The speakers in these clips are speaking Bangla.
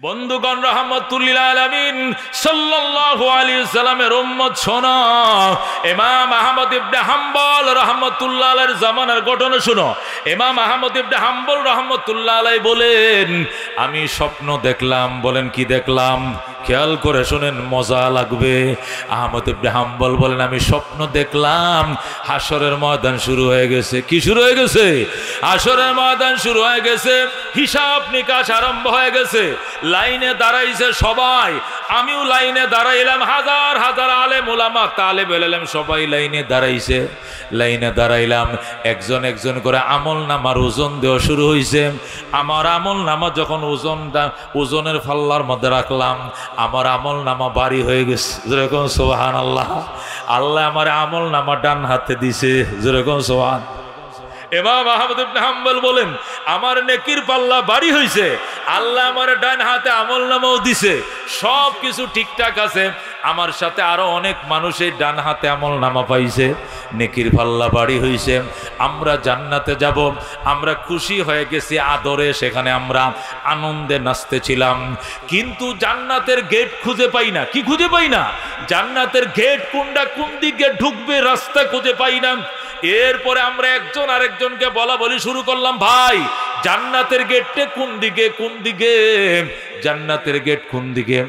বন্ধুগণ, রাহমাতুল্লিল আলামিন সাল্লাল্লাহু আলাইহি সাল্লামের উম্মত শোনো, ইমাম আহমদ ইবনে হাম্বল রাহমাতুল্লাহ আলাইহির জামানার ঘটনা শোনো। ইমাম আহমদ ইবনে হাম্বল রাহমাতুল্লাহ আলাইহি বলেন, আমি স্বপ্ন দেখলাম। বলেন কি দেখলাম? খেয়াল করে শুনেন, মজা লাগবে। আহমদ ইবনে হাম্বল বলেন, আমি স্বপ্ন দেখলাম হাশরের ময়দান শুরু হয়ে গেছে। কি শুরু হয়ে গেছে? হাশরের ময়দান শুরু হয়ে গেছে। হিসাব নিকাশ আরম্ভ হয়ে গেছে। লাইনে দাঁড়াইছে সবাই, আমিও লাইনে দাঁড়াইলাম। হাজার হাজার আলেম ওলামা তালেব ইলম সবাই লাইনে দাঁড়াইছে। লাইনে দাঁড়াইলাম, একজন একজন করে আমল নামার ওজন দেওয়া শুরু হয়েছে। আমার আমল নামা যখন ওজনের পাল্লার মধ্যে রাখলাম, আমার আমল নামা ভারী হয়ে গেছে। যেরকম সুবহানাল্লাহ। আল্লাহ আমার আমল নামা ডান হাতে দিছে। যেরকম সুবহান। ইমাম আহমদ ইবনে হাম্বল বলেন, আমার নেকির পাল্লা ভারী হয়েছে, আল্লাহ আমার ডান হাতে আমল নামাও দিছে, সব কিছু ঠিকঠাক আছে। আমার সাথে আরো অনেক মানুষ এই ডান হাতে আমল নামা পাইছে, নেকির পাল্লা ভারী হয়েছে। আমরা জান্নাতে যাব, আমরা খুশি হয়ে গেছি আদরে। সেখানে আমরা আনন্দে নাচতেছিলাম, কিন্তু জান্নাতের গেট খুঁজে পাই না। কি খুঁজে পাই না? জান্নাতের গেট কোনটা, কোন দিকে ঢুকবে রাস্তা খুঁজে পাই না। এরপরে আমরা একজন আরেকজনকে বলা বলি শুরু করলাম, ভাই জান্নাতের গেটটা কোন দিকে? কোন দিকে জান্নাতের গেট কোন দিকে?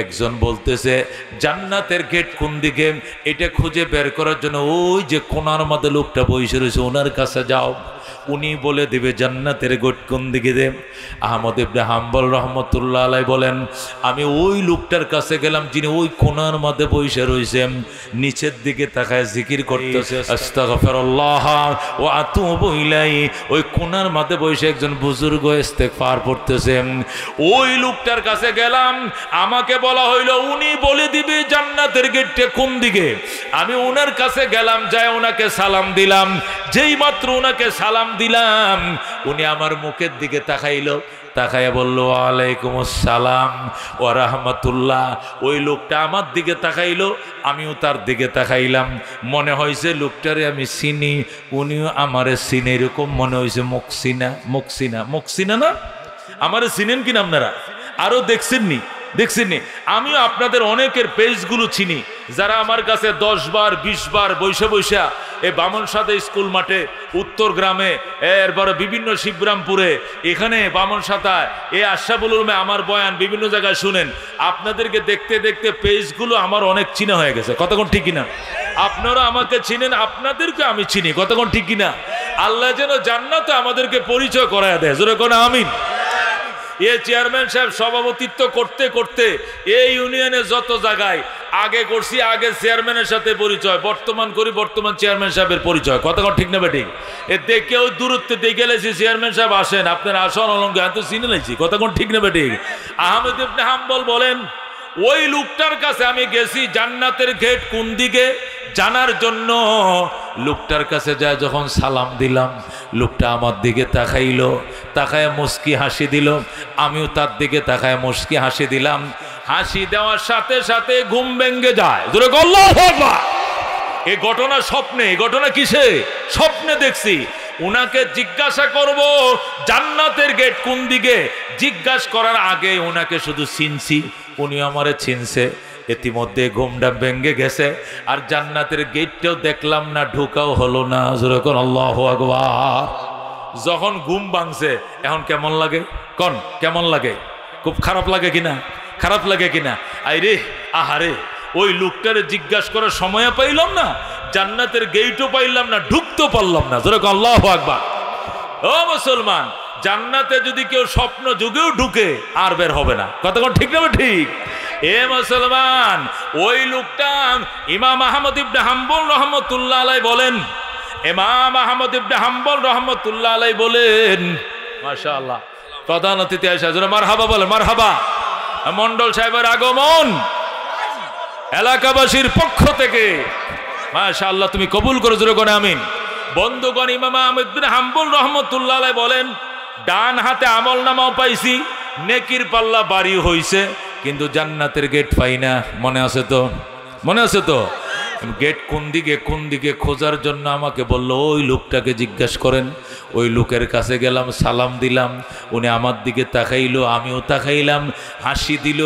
একজন বলতেছে জান্নাতের গেট কোন দিকে, এটা খুঁজে বের করার জন্য ওই যে কোনার মধ্যে লোকটা বসে রয়েছে, ওনার কাছে যাও, উনি বলে দিবে জান্নাতের গেট কোন দিকে দে। আহমদ ইবনে হাম্বল রহমতুল্লাহ আলাইহি বলেন, আমি ওই লোকটার কাছে গেলাম যিনি ওই কোনার মধ্যে বসে রয়েছে, নিচের দিকে তাকায় জিকির করতেছে, আস্তাগফিরুল্লাহ ওয়া আতুবু ইলাইহি। ওই কোনার মধ্যে বসে একজন বুজুর্গ ইস্তেগফার পড়তেছে। ওই লোকটার কাছে গেলাম, আমাকে বলা হইল উনি বলে দিবে জান্নাতের গেটটা কোন দিকে। আমি ওনার কাছে গেলাম, যায় ওনাকে সালাম দিলাম। যেই মাত্র ওনাকে সালাম দিলাম, উনি আমার মুখের দিকে তাকাইল, তাকাইয়া বলল, ওয়ালাইকুম আসসালাম ওয়া রাহমাতুল্লাহ। ওই লোকটা আমার দিকে তাকাইলো, আমিও তার দিকে তাকাইলাম। মনে হয়েছে লোকটারে আমি চিনি, উনিও আমারে চিনে। এরকম মনে হয়েছে। মুকসিনা, মুকসিনা, মুকসিনা না? আমারে চিনেন কিনা আপনারা? আরো দেখছেননি? দেখছেননি? আমিও আপনাদের অনেকের পেজগুলো চিনি, যারা আমার কাছে 10 বার 20 বার বৈশা বৈশা এ বামনসাদে স্কুল মাঠে, উত্তর গ্রামে, এরপরে বিভিন্ন শিবরামপুরে, এখানে বামনসাতায়, এ আশরাফুল উলুমে আমার বয়ান বিভিন্ন জায়গায় শুনেন। আপনাদেরকে দেখতে দেখতে পেজগুলো আমার অনেক চিনা হয়ে গেছে। কতক্ষণ ঠিক কিনা? আপনারা আমাকে চিনেন, আপনাদেরকে আমি চিনি। কতক্ষণ ঠিক কিনা? আল্লাহ যেন জান্নাতে আমাদেরকে পরিচয় করায় দেয়। জোরে কোন আমিন। এ চেয়ারম্যান সাহেব সভাপতিত্ব করতে করতে এই ইউনিয়নে যত জায়গায় আগে করছি, আগে চেয়ারম্যানের সাথে পরিচয়, বর্তমান করি বর্তমান চেয়ারম্যান সাহেবের পরিচয়। কতক্ষণ ঠিক না বেঠিক? এ দেখেও দূরত্বে দেখে লেছি, চেয়ারম্যান সাহেব আসেন, আপনার আসন অলঙ্কার এত চিনে লেছি। কতক্ষণ ঠিক না বেঠিক? আহমদ ইবনে হাম্বল বলেন, ওই লোকটার কাছে আমি গেছি জান্নাতের গেট কোন দিকে জানার জন্য। লোকটার কাছে যায় যখন সালাম দিলাম, লোকটা আমার দিকে তাকাইলো, তাকায় মুস্কি হাসি দিল। আমিও তার দিকে তাকায় মুস্কি হাসি দিলাম। হাসি দেওয়ার সাথে সাথে ঘুম ভেঙে যায়। জোরে আল্লাহু আকবার। এই ঘটনা স্বপ্নে, এই ঘটনা কিসে? স্বপ্নে দেখছি। উনাকে জিজ্ঞাসা করব জান্নাতের গেট কোন দিকে, জিজ্ঞাসা করার আগে উনাকে শুধু চিনছি, উনি আমারে চিনছে। ইতিমধ্যে ঘুমটা ভেঙে গেছে, আর জান্নাতের গেটটাও দেখলাম না, ঢোকাও হলো না। যেরকম আল্লাহু আকবার। যখন ঘুম ভাঙছে এখন কেমন লাগে? কোন কেমন লাগে? খুব খারাপ লাগে কিনা? খারাপ লাগে কিনা? আইরে আহারে, ওই লোকটারে জিজ্ঞাসা করার সময় পাইলাম না, জান্নাতের গেটও পাইলাম না, ঢুকতেও পারলাম না। যেরকম আল্লাহু আকবার। ও মুসলমান, জান্নাতে যদি কেউ স্বপ্ন যুগেও ঢুকে আর বের হবে না। কতক্ষণ ঠিক না? ঠিক। এ মুসলমান, ওই লোকটা ইমাম আহমদ ইবনে হাম্বল রহমতুল্লাহ আলাইহি বলেন, ইমাম আহমদ ইবনে হাম্বল রহমতুল্লাহ আলাইহি বলেন, মাশাআল্লাহ, প্রধান অতিথি আয়েশা, জোরে মারহাবা বলেন, মারহাবা। মন্ডল সাহেবের আগমন এলাকাবাসীর পক্ষ থেকে, মাশাআল্লাহ, তুমি কবুল করো। জোরে কোন আমিন। বন্ধুগণ, ইমাম আহমদ ইবনে হাম্বল রহমতুল্লাহ আলাইহি বলেন, ডান হাতে আমল নামাও পাইছি, নেকির পাল্লা ভারী হইছে, কিন্তু জান্নাতের গেট পাই না। মনে আছে তো? মনে আছে তো? গেট কোন দিকে, কোন দিকে খোঁজার জন্য আমাকে বলল ওই লোকটাকে জিজ্ঞাসা করেন। ওই লোকের কাছে গেলাম, সালাম দিলাম, উনি আমার দিকে তাকাইলো, আমিও তাকাইলাম, হাসি দিল,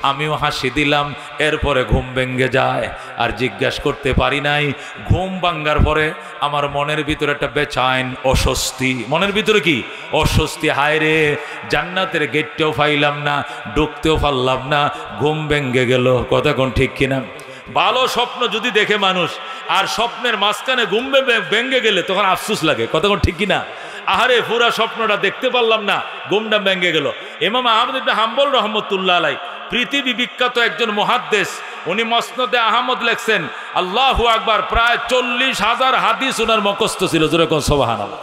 আমিও হাসি দিলাম। এরপরে ঘুম ভেঙে যায়, আর জিজ্ঞাসা করতে পারি নাই। ঘুম ভাঙ্গার পরে আমার মনের ভিতরে একটা বেচাইন অস্বস্তি, মনের ভিতরে কি অস্বস্তি, হায় রে জান্নাতের গেটটাও পাইলাম না, ঢুকতেও পারলাম না, ঘুম ভেঙে গেল। কথা কোন ঠিক কিনা? ভালো স্বপ্ন যদি দেখে মানুষ আর স্বপ্নের মাঝখানে ঘুম ভেঙে গেলে তখন আফসোস লাগে। কথা কোন ঠিক কিনা? আহারে পুরা স্বপ্নটা দেখতে পারলাম না, ঘুমটা ভেঙে গেল। ইমাম আহমদ ইবনে হাম্বল রাহমাতুল্লাহ আলাইহি পৃথিবী বিখ্যাত একজন মুহাদ্দিস, উনি মুসনাদে আহমদ লেখছেন। আল্লাহু আকবার, প্রায় 40,000 হাদিস উনার মুখস্থ ছিল। জোরে কোন সুবহানাল্লাহ।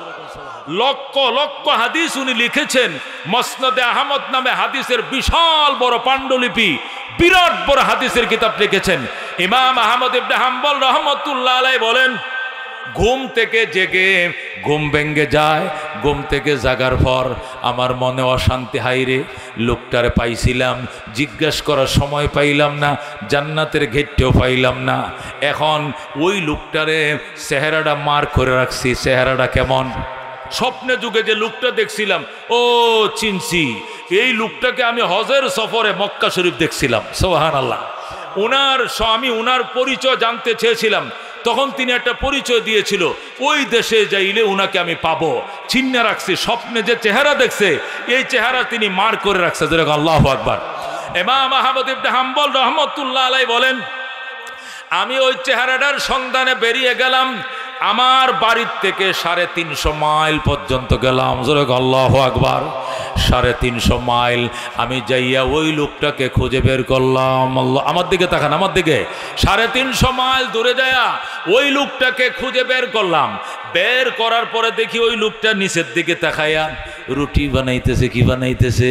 লক্ষ লক্ষ হাদিস উনি লিখেছেন। মুসনাদে আহমদ নামে হাদিসের বিশাল বড় পাণ্ডুলিপি, বিরাট বড় হাদিসের কিতাব লিখেছেন। ইমাম আহমদ ইবনে হাম্বল রাহমাতুল্লাহ আলাইহি বলেন, ঘুম থেকে জেগে ঘুম ভেঙে যায়, ঘুম থেকে জাগার পর আমার মনে অশান্তি, হাইরে লোকটারে পাইছিলাম, জিজ্ঞাসা করার সময় পাইলাম না, জান্নাতের ঘেটটাও পাইলাম না। এখন ওই লোকটারে চেহারাটা মার করে রাখছি, চেহারাটা কেমন? স্বপ্নে যুগে যে লোকটা দেখছিলাম, ও চিনছি, এই লোকটাকে আমি হজের সফরে মক্কা শরীফ দেখছিলাম। সুবহানাল্লাহ। আমি উনার পরিচয় জানতে চেয়েছিলাম, তখন তিনি একটা পরিচয় দিয়েছিল, ওই দেশে যাইলে উনাকে আমি পাবো, চিন্না রাখছি। স্বপ্নে যে চেহারা দেখছে এই চেহারা তিনি মার করে রাখছে। যেরকম আল্লাহু আকবার। ইমাম আহমদ ইবনে হাম্বল রাহমাতুল্লাহ আলাইহি বলেন, আমি ওই চেহারাটার সন্ধানে বেরিয়ে গেলাম। আমার বাড়ির থেকে 350 মাইল পর্যন্ত গেলাম। যেরকম আল্লাহু আকবার। 350 মাইল আমি যাইয়া ওই লোকটাকে খুঁজে বের করলাম। আল্লাহ, আমার দিকে তাকান, আমার দিকে। 350 মাইল দূরে যাইয়া ওই লোকটাকে খুঁজে বের করলাম। বের করার পরে দেখি ওই লোকটা নিচের দিকে তাকাইয়া রুটি বানাইতেছে। কি বানাইতেছে?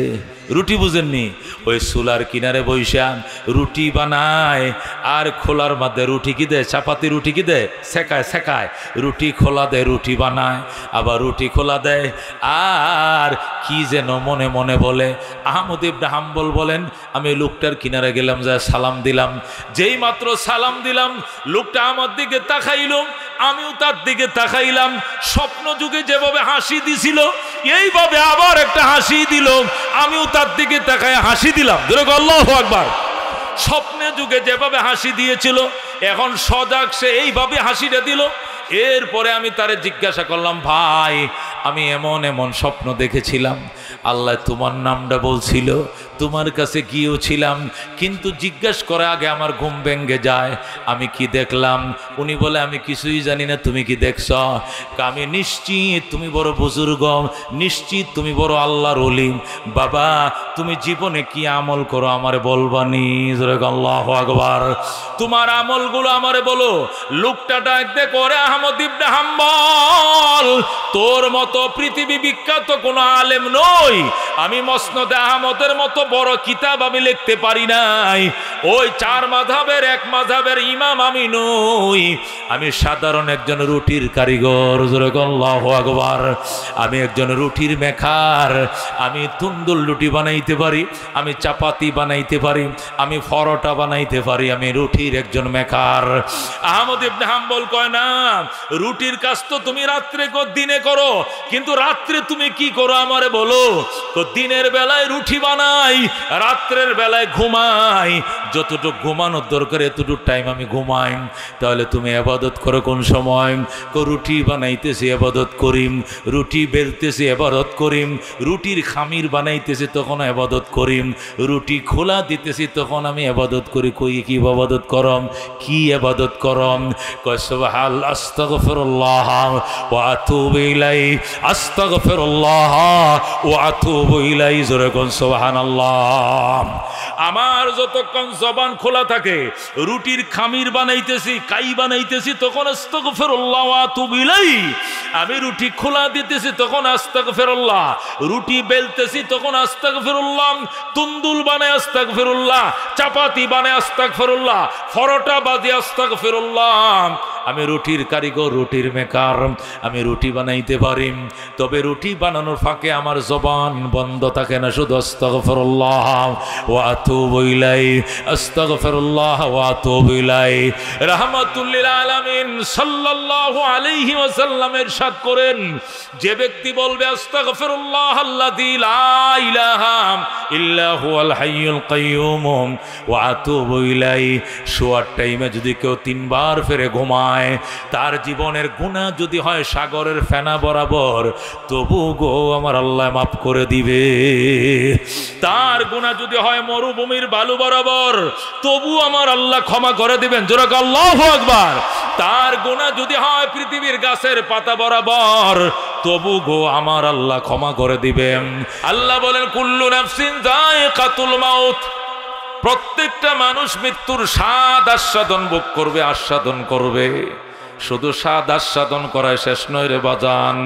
রুটি বুঝেননি? ওই চুলার কিনারে বৈশা রুটি বানায়, আর খোলার মধ্যে রুটি কি দেয়, চাপাতি রুটি কি দেয়, সেকায় সেকায় রুটি খোলা দেয়, রুটি বানায়, আবার রুটি খোলা দেয়। আর কি যেন মনে মনে বলে। আহমদ ইবনে হাম্বল বলেন, আমি লোকটার কিনারে গেলাম, যা সালাম দিলাম। যেই মাত্র সালাম দিলাম, লোকটা আমার দিকে তাকাইল, আমিও তার দিকে তাকাইলাম। স্বপ্ন যুগে যেভাবে হাসি দিছিল এইভাবে আবার একটা হাসি দিল, আমিও তার দিকে তাকায় হাসি দিলাম। যেরকম আল্লাহু আকবার। স্বপ্নে যুগে যেভাবে হাসি দিয়েছিল এখন সজাগ সে এইভাবে হাসিটা দিল। এরপরে আমি তারে জিজ্ঞাসা করলাম, ভাই আমি এমন এমন স্বপ্ন দেখেছিলাম, আল্লাহ তোমার নামটা বলছিল, তোমার কাছে গিয়েছিলাম, কিন্তু জিজ্ঞাসা করে আগে আমার ঘুম ভেঙে যায়। আমি কি দেখলাম? উনি বলে, আমি কিছুই জানি না, তুমি কি দেখছ? আমি নিশ্চিত তুমি বড় বুজুর্গ, নিশ্চিত তুমি বড় আল্লাহর ওলি। বাবা তুমি জীবনে কি আমল করো আমারে বলবানি? আল্লাহু আকবার। তোমার আমলগুলো আমারে বলো। লোকটা ডাকতে করে, আহমদ ইবনে হাম্বল, তোর মতো পৃথিবী বিখ্যাত কোনো আলেম নই, আমি মুসনাদে আহমদের মতো বড় কিতাব আমি লিখতে পারি নাই, ওই 4 মাযহাবের এক মাযহাবের ইমাম আমি নই, আমি সাধারণ একজন রুটির কারিগর। আল্লাহু আকবার। আমি একজন রুটির মেকার, আমি তুন্দুল রুটি বানাইতে পারি, আমি চাপাতি বানাইতে পারি, আমি পরোটা বানাইতে পারি, আমি রুটির একজন মেকার। আহমদ ইবনে হাম্বল কয়, না রুটির কাজ তো তুমি রাত্রে দিনে করো, কিন্তু রাত্রে তুমি কি করো আমারে বলো? তো দিনের বেলায় রুটি বানাই, রাত্রের বেলায় ঘুমাই, যতটুকু ঘুমানোর দরকার এতটুকু টাইম আমি ঘুমাই। তাহলে তুমি ইবাদত করো কোন সময়? রুটি বানাইতেছি ইবাদত করিম, রুটি বেলতেছি ইবাদত করিম, রুটির খামির বানাইতেছি তখন ইবাদত করিম, রুটি খোলা দিতেছি তখন আমি ইবাদত করি। কই কি ইবাদত করম? কি ইবাদত করম? কয় সুবহান আস্তাগফিরুল্লাহ ওয়া আতুবু ইলাইহি, আস্তাগফিরুল্লাহ ওয়া আতুবু ইলাইহি। জোরে কোন সুবহানাল্লাহ। আমার যতক্ষণ জবান খোলা থাকে, রুটির খামির বানাইতেছি, কাই বানাইতেছি তখন আস্তাগফিরুল্লাহ ওয়া আতুবু ইলাইহি, আমি রুটি খোলা দিতেছি তখন আস্তাগফিরুল্লাহ, রুটি বেলতেছি তখন আস্তাগফিরুল্লাহ, তুন্দুল বানায় আস্তাগফিরুল্লাহ, চাপাতি বানায় আস্তাগফিরুল্লাহ, পরোটা বাজে আস্তাগফিরুল্লাহ। আমি রুটির কারিগর, রুটির মেকার, আমি রুটি বানাইতে পারি, তবে রুটি বানানোর ফাঁকে আমার জবান বন্ধ থাকে না, শুধু আস্তাগফিরুল্লাহ ওয়া আতুবু ইলাইহি, আস্তাগফিরুল্লাহ ওয়া আতুবু ইলাইহি। রাহমাতুল লিল আলামিন সাল্লাল্লাহু আলাইহি ওয়াসাল্লাম ইরশাদ করেন, যে ব্যক্তি বলবে আস্তাগফিরুল্লাহ আল্লাযী লা ইলাহা ইল্লা হুয়াল হাইয়ুল কাইয়্যুম ওয়া আতুবু ইলাইহি, শোয়ার টাইমে যদি কেউ 3 বার ফিরে ঘুমায়, তার জীবনের গুনাহ যদি হয় সাগরের ফেনা বরাবর, তবু গো আমার আল্লাহ মাফ করে দিবে। তার গুনাহ যদি হয় মরুভূমির বালু বরাবর, তবু আমার আল্লাহ ক্ষমা করে দিবেন। জোরে আল্লাহু আকবার। তার গুনাহ যদি হয় পৃথিবীর গাছের পাতা বরাবর, তবু গো আমার আল্লাহ ক্ষমা করে দিবেন। আল্লাহ বলেন কুল্লু নাফসিন যায়কাতুল মাউত, প্রত্যেকটা মানুষ মৃত্যুর স্বাদ আস্বাদন ভোগ করবে, আস্বাদন করবে। শুধু স্বাদ আস্বাদন করায় শেষ নয় রে বাজান,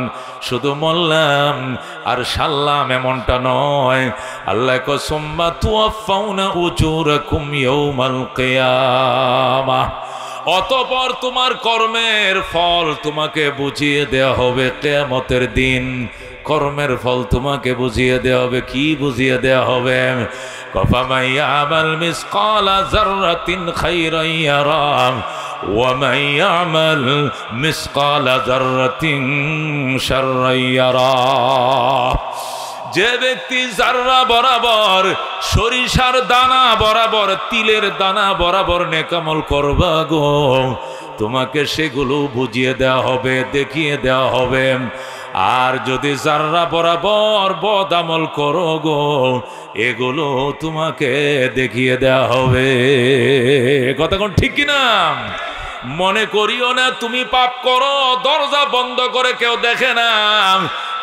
শুধু মরলাম আর সারলাম এমনটা নয়। আল্লাহ কয় সুম্মা তুওয়াফাউনা উজুরাকুম ইয়াউমাল কিয়ামাহ, অতঃপর তোমার কর্মের ফল তোমাকে বুঝিয়ে দেওয়া হবে কিয়ামতের দিন। কর্মের ফল তোমাকে বুঝিয়ে দেওয়া হবে। কি বুঝিয়ে দেওয়া হবে? ফামান ইয়ামাল মিসকালা যাররাতিন খায়রান ইয়ারা ওয়া মান ইয়ামাল মিসকালা যাররাতিন শাররান ইয়ারা। যে ব্যক্তি যাররা বরাবর, সরিষার দানা বরাবর, তিলের দানা বরাবর নেকামল করবা গো, তোমাকে সেগুলো বুঝিয়ে দেওয়া হবে, দেখিয়ে দেওয়া হবে। আর যদি যাররা বরাবর বদ আমল করো গো, এগুলো তোমাকে দেখিয়ে দেওয়া হবে। কথা কোন ঠিক কিনা? মনে করিও না তুমি পাপ করো, দরজা বন্ধ করে কেউ দেখে না।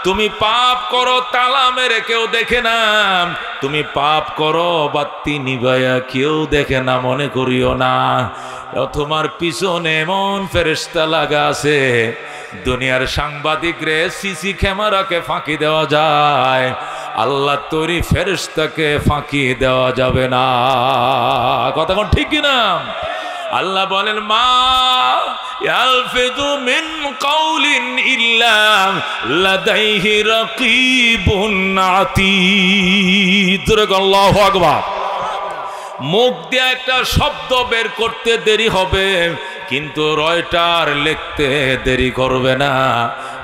তুমি পাপ করো, তালা মেরে কেউ দেখে না। তুমি পাপ করো, বাতি নিভাইয়া কেউ দেখে না। মনে করিও না তোমার পিছনে এমন ফেরেশতা লাগা আছে, দুনিয়ার সাংবাদিক রে সিসি ক্যামেরাকে ফাঁকি দেওয়া যায়, আল্লাহ তৈরি ফেরেশতাকে ফাঁকি দেওয়া যাবে না। কথা কোন ঠিক কিনা? আল্লাহ বলেন মা ইয়ালফিযু মিন কাউলিন ইল্লা লাদাইহি রাকীবুন আতীদ। আল্লাহু আকবার। মুখ দিয়ে একটা শব্দ বের করতে দেরি হবে, কিন্তু রয়টার লিখতে দেরি করবে না।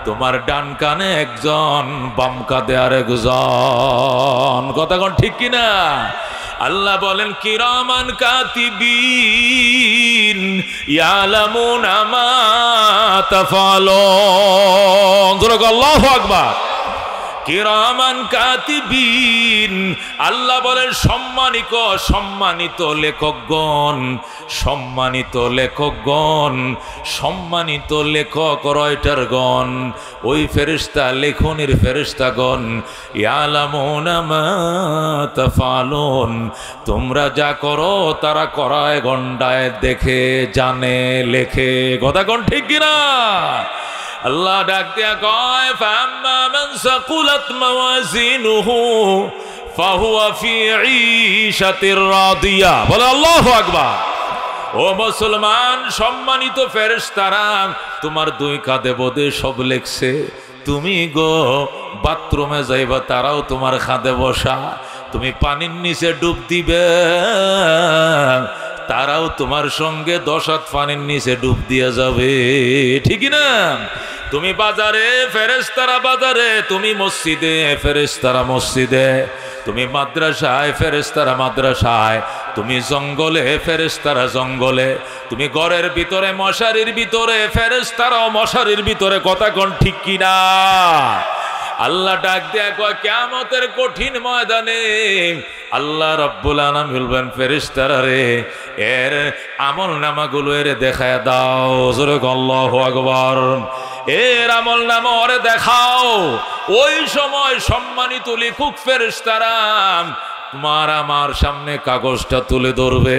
তোমার ডান কানে একজন, বাম কাঁধে আরেকজন। কথা কোন ঠিক কিনা? আল্লাহ বলেন কিরামান কাতিবিন ইয়ালামুনা মা তাফআলুন। আল্লাহু আকবার। কিরামান কাতিবিন, আল্লাহ বলেন সম্মানিত সম্মানিত লেখকগণ, সম্মানিত লেখকগণ, সম্মানিত লেখক রয়টারগণ, ওই ফেরেশতা লেখনের ফেরেশতাগণ, ইয়ালামুনা মা তাফআলুন, তোমরা যা করো তারা করায় গন্ডায় দেখে, জানে, লেখে। কথা কোন ঠিক কিনা? আল্লাহ ডাক দিয়া কয় ফাম্মা মান সাকুলাত মাওয়াজিনুহু ফাহুয়া ফি ঈশাতির রাদিয়া। বলে আল্লাহু আকবার। ও মুসলমান, সম্মানিত ফেরেশতারা তোমার 2 কাঁধে বোধে সব লেখছে। তুমি গো বাথরুমে যাইবা, তারাও তোমার কাঁধে বসা। তুমি পানির নিচে ডুব দিবে, তারাও তোমার সঙ্গে 10 হাত পানির নিচে ডুব দিয়ে যাবে। ঠিক না? তুমি বাজারে, ফেরেশতারা বাজারে। তুমি মসজিদে, ফেরেশতারা মসজিদে। তুমি মাদ্রাসায়, ফেরেশতারা মাদ্রাসায়। তুমি জঙ্গলে, ফেরেশতারা জঙ্গলে। তুমি ঘরের ভিতরে, মশারির ভিতরে, ফেরেশতারাও মশারির ভিতরে। কথা কোন ঠিক কিনা? আল্লাহ ডাক দেয়া কয় কিয়ামতের কঠিন ময়দানে আল্লাহ রাব্বুল আলামিন বলবেন ফেরেশতারা রে, এর আমল নামাগুলো এর দেখায় দাও। জোরে আল্লাহু আকবার। এর আমল নামা ওরে দেখাও। ওই সময় সম্মানিত লেখক ফেরেশতারা তোমার আমার সামনে কাগজটা তুলে ধরবে।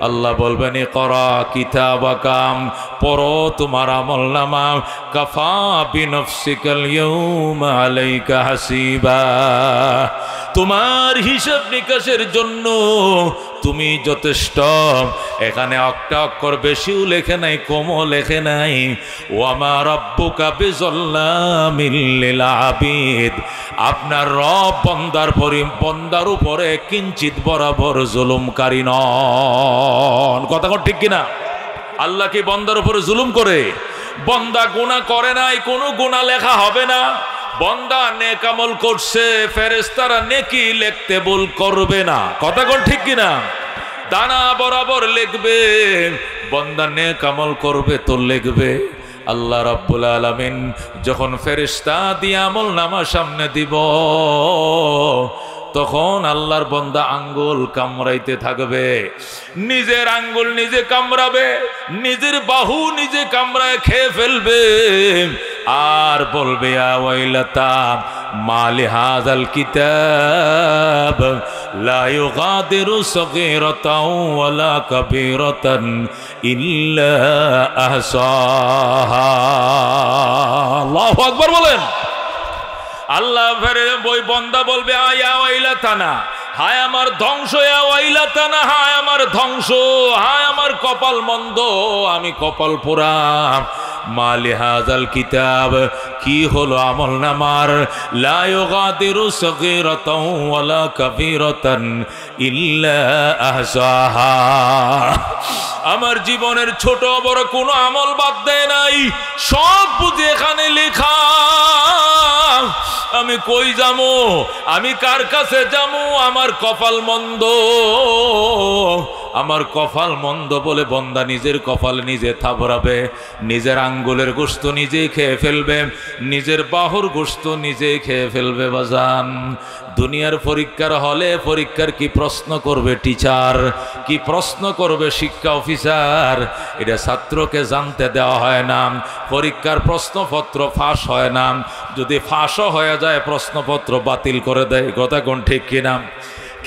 আল্লাহ বলবেন ইকরা কিতাবাকাম, পড়ো তোমার আমল নামা। কাফা বিনফসিকাল ইয়াউমা আলাইকা হাসিবা, তোমার হিসাব নিকাশের জন্য তুমি যথেষ্ট। এখানে একটা অক্ষর বেশিও লেখে নাই, কমও লেখে নাই। ওয়ামা রাব্বুকা বিযাল্লামিল লিল আবিদ, আপনার রব বন্দার উপরে কিঞ্চিত বরাবর জুলুমকারী নন। কথা ঠিক কিনা? আল্লাহ কি বন্দার উপরে জুলুম করে? বন্দা গুনাহ করে নাই, কোনো গুনাহ লেখা হবে না। বন্দা নেক আমল করছে, ফেরেশতারা নেকি লিখতে ভুল করবে না। কথা ঠিক কিনা? দানা বরাবর লিখবে। বন্দা নেক আমল করবে তো লিখবে। আল্লাহ রাব্বুল আলামিন যখন ফেরেশতা দিয়ে আমল নামা সামনে দিব, তখন আল্লাহর বান্দা আঙ্গুল কামড়াইতে থাকবে। নিজের আঙ্গুল নিজে কামড়াবে, নিজের বাহু নিজে কামড়ায় খেয়ে ফেলবে, আর বলবে ইয়া ওয়াইলাতা মালি হাযাল কিতাব লা ইউগাদিরু সগীরাতাও ওয়ালা কাবীরাতান ইল্লা আহসাহা। আল্লাহু আকবার বলেন। আল্লাহ ফেরে বই বন্দা বলবে আয়া ওয়াইলাতানা, হায় আমার ধ্বংস, ইয়া ওয়াইলাতানা, হায় আমার ধ্বংস, হায় আমার কপাল মন্দ, আমি কপাল পোড়া। মালি হাযাল কিতাব, কি হলো আমল নামার? লা ইউগাদিরু সগীরাতাও ওয়ালা কাবীরাতান ইল্লা আহসাহা। আমার জীবনের ছোট বড় কোনো আমল বাদ দেয় নাই, সব বুঝে এখানে লেখা। আমি কই যামু? আমি কার কাছে যামু? আমার কপাল মন্দ, আমার কপাল মন্দ বলে বন্দা নিজের কপাল নিজে থাবড়াবে, নিজের আঙ্গুলের গোশত নিজেই খেয়ে ফেলবে, নিজের বাহুর গোশত নিজেই খেয়ে ফেলবে। বাজান, দুনিয়ার পরীক্ষার হলে পরীক্ষার কি প্রশ্ন করবে টিচার, কি প্রশ্ন করবে শিক্ষা অফিসার, এটা ছাত্রকে জানতে দেওয়া হয় না। পরীক্ষার প্রশ্নপত্র ফাঁস হয় না, যদি ফাঁসও হয়ে যায় প্রশ্নপত্র বাতিল করে দেয়। কথা কোন ঠিক কিনা?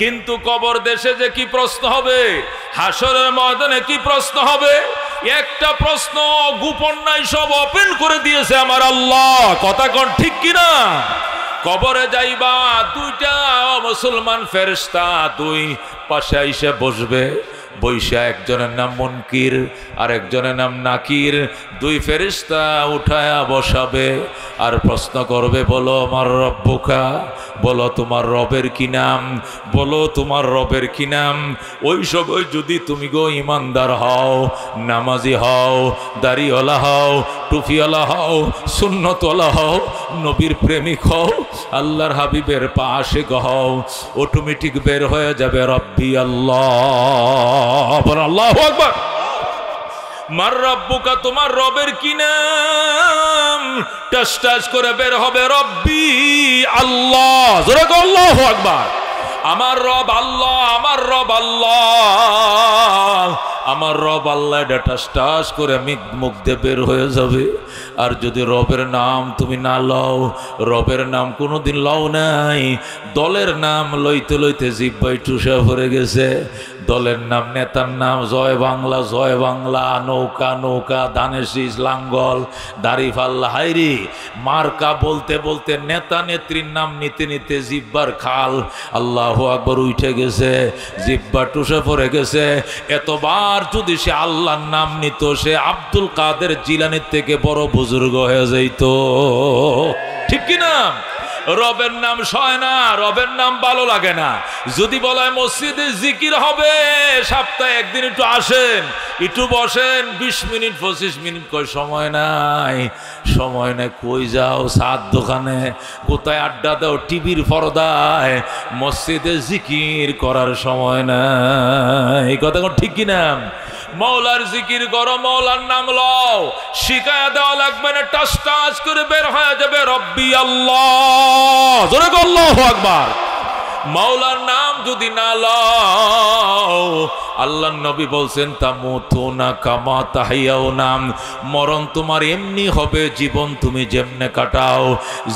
কিন্তু কবর দেশে যে কি প্রশ্ন হবে, হাসরের ময়দানে কি প্রশ্ন হবে, একটা প্রশ্ন গোপন নাই, সব ওপেন করে দিয়েছে আমার আল্লাহ। কথা কোন ঠিক কিনা? কবরে যাইবা, দুইটা মুসলমান ফেরেশতা দুই পাশে এসে বসবে। বৈশা একজনের নাম মুনকির আর একজনের নাম নাকির। দুই ফেরেশতা উঠায়া বসাবে আর প্রশ্ন করবে, বলো আমার রব্বুকা, বলো তোমার রবের কি নাম, বলো তোমার রবের কি নাম। ওই সময় যদি তুমি গো ইমানদার হও, নামাজি হও, দাড়িওয়ালা হও, টুপিওয়ালা হও, সুন্নতওয়ালা হও, নবীর প্রেমিক হও, আল্লাহর হাবিবের পাশে হও, অটোমেটিক বের হয়ে যাবে রব্বি আল্লাহ। আল্লাহু আকবার। মার রব্বুকা, তোমার রবের কি নাম? টাস টাস করে বের হবে রব্বি আল্লাহ। জোরে বলো আল্লাহু আকবার। আমার রব আল্লাহ, আমার রব আল্লাহ, আমার রব আল্লাহ। এটা টাস টাস করে মুখ দিয়ে বের হয়ে যাবে। আর যদি রবের নাম তুমি না লও, রবের নাম কোনোদিন লও নাই, দলের নাম লইতে লইতে জিহ্বায় টুসা ভরে গেছে। দলের নাম, নেতার নাম জয় বাংলা, জয় বাংলা, নৌকা নৌকা, দানেশিস, লাঙ্গল, দাড়িপাল্লা। হাইরি মার্কা বলতে বলতে, নেতা নেত্রীর নাম নিতে নিতে জিহ্বার খাল আল্লাহু আকবার উঠে গেছে, জিহ্বা টুসে পড়ে গেছে। এতবার যদি সে আল্লাহর নাম নিত, সে আব্দুল কাদের জিলানির থেকে বড় বুজুর্গ হয়ে যাইত। ঠিক কিনা? রবের নাম সয় না, রবের নাম ভালো লাগে না। যদি বলা হয় মসজিদে জিকির হবে, সপ্তাহে একদিন একটু আসেন, একটু বসেন, 20 মিনিট 25 মিনিট, কই সময় নাই, সময় নাই। কই যাও? সাত দোকানে। কোথায় আড্ডা দাও? টিভির পর্দায়। মসজিদে জিকির করার সময় নাই। এই কথা ঠিক কিনা? মৌলার জিকির করো, মৌলার নাম লও, শিখায়া দেওয়া লাগবে না, টাস টাস করে বের হয়ে যাবে রব্বি আল্লাহ। জোরে বলো আল্লাহু আকবার। মৌলার নাম যদি না লও, আল্লাহ নবী বলছেন তামুতুনা কামা তাহিয়াউনা, মরণ তোমার এমনি হবে জীবন তুমি যেমনে কাটাও।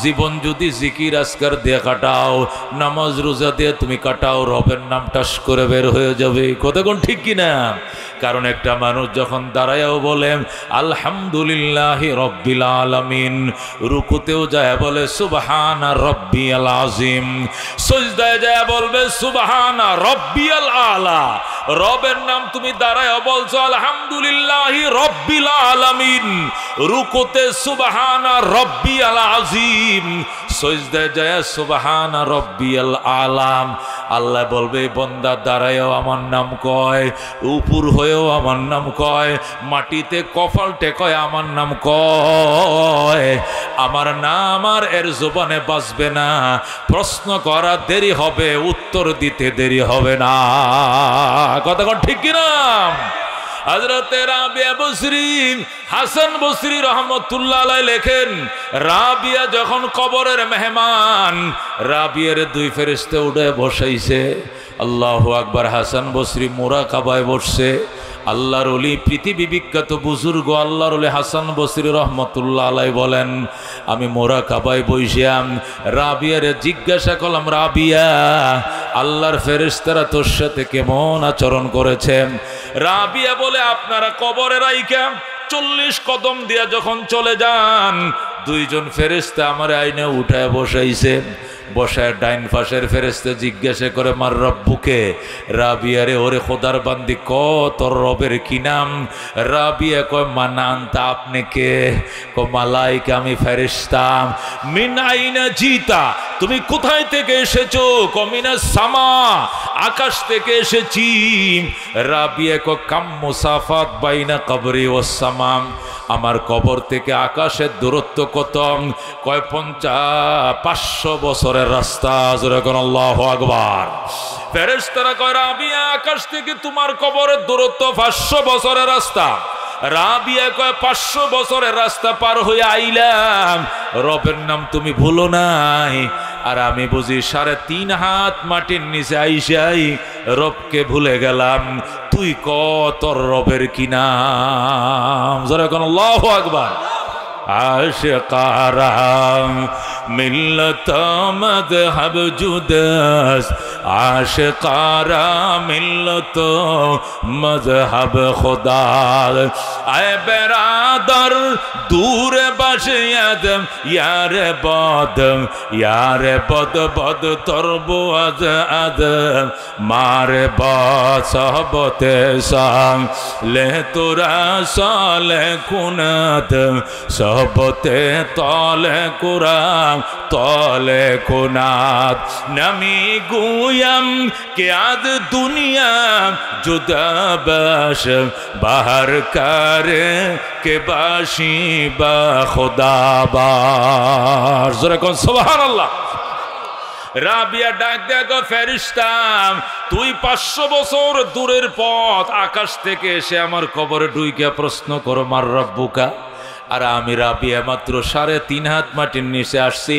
জীবন যদি জিকির আজকার দিয়ে কাটাও, নামাজ রোজা দিয়ে তুমি কাটাও, রবের নাম টাস করে বের হয়ে যাবে। কতক্ষণ ঠিক কিনা? কারণ একটা মানুষ যখন দাঁড়ায়ও বলে আলহামদুলিল্লাহি রব্বিল আলামিন, রুকুতেও যায় বলে সুবহানা রব্বিয়াল আযীম, সিজদায় যায় বলবে সুবহানা রব্বিয়াল আলা। রবের নাম তুমি দাঁড়ায়ও বলছো আলহামদুলিল্লাহি রব্বিল আলামিন, রুকুতে সুবহানা রব্বিয়াল আযীম, সিজদায় যায় সুবহানা রব্বিয়াল আলা। আল্লাহ বলবে বান্দা দাঁড়ায়ও আমার নাম কয়, উপর হয়েও আমার নাম কয়, মাটিতে কপাল টেকয় আমার নাম কয়। আমার নাম আর এর জবানে বাজবে না, প্রশ্ন করা দেরি হবে, উত্তর দিতে দেরি হবে না। কতক্ষণ ঠিক কিনা? হযরতে রাবিয়া বসরি, হাসান বসরি রহমতুল্লাহ আলাইহি লেখেন, রাবিয়া যখন কবরের মেহমান, রাবিয়ার দুই ফেরেশতা উঠে বসাইছে। আল্লাহু আকবার। হাসান বসরি মুরাকাবায় বসছে। আল্লাহর ওলি, পৃথিবী বিখ্যাত বুজুর্গ আল্লাহর ওলি হাসান বসরি রহমতুল্লাহ আলাইহি বলেন, আমি মুরাকাবায় বসিয়াম, রাবিয়ারে জিজ্ঞাসা করলাম, রাবিয়া আল্লাহর ফেরেশতারা তোর সাথে কেমন আচরণ করেছেন? রাবিয়া বলে, আপনারা কবরে রাইখা 40 কদম দিয়া যখন চলে যান, দুইজন ফেরেশতা আমার আইনে উঠায় বসাইছে। বসায় ডাইন পাশের ফেরেশতা জিজ্ঞাসা করে, মার রব্বুকে? রাবিয়ারে, ওরে খোদার বান্দি ক তোর রবের কি নাম? রাবিয়া কয়, মানান্তা, আপনি কে? ক মালাইকা, আমি ফেরেশতা। মিন আইনা জিতা, তুমি কোথায় থেকে এসেছো? কমিনা সামা, আকাশ থেকে এসেছি। রাবিয়া ক কাম মুসাফাত বাইনা কবরি ও সামাম, আমার কবর থেকে আকাশের দূরত্ব কত? কয় 500 বছরের রাস্তা। যখন আল্লাহু আকবার। ফেরেশতারা কয়, রাবিয়া আকাশ থেকে তোমার কবরের দূরত্ব 500 বছরের রাস্তা। রাবিয়া কয়, 500 বছরের রাস্তা পার হয়ে আইলাম, রবের নাম তুমি ভুলো নাই। আর আমি বুঝি 3.5 হাত মাটির নিচে আইসাই রবকে ভুলে গেলাম। তুই ক তোর রবের কি নাম? যখন আল্লাহু আকবার। আশিকারা মিল্লত মযহব জুদাস, আশিকারা মিল্লত মযহব খুদা। আয় বেরাদর দূর বসিয়াদ ইয়ার বদ, ইয়ার বদ বদ তরব আজ আদ, মার বদ সহবতে সাং লে তোরা সালে কুনাত, সহবতে তলে কুরাম তলে কুনাত। নমি গুয়াম কে আদ দুনিয়া জুদা বাস, বাহার করে কে বাসি বা খোদা বার। জোরে কোন সুবহানাল্লাহ। রাবিয়া ডাক দেখো, ফেরেশতা তুই 500 বছর দূরের পথ, আকাশ থেকে এসে আমার কবরে ঢুইকা প্রশ্ন করো মার রব্বুকা। আর আমি রাবিয়া মাত্র 3.5 হাত মাটির নিচে আসছি,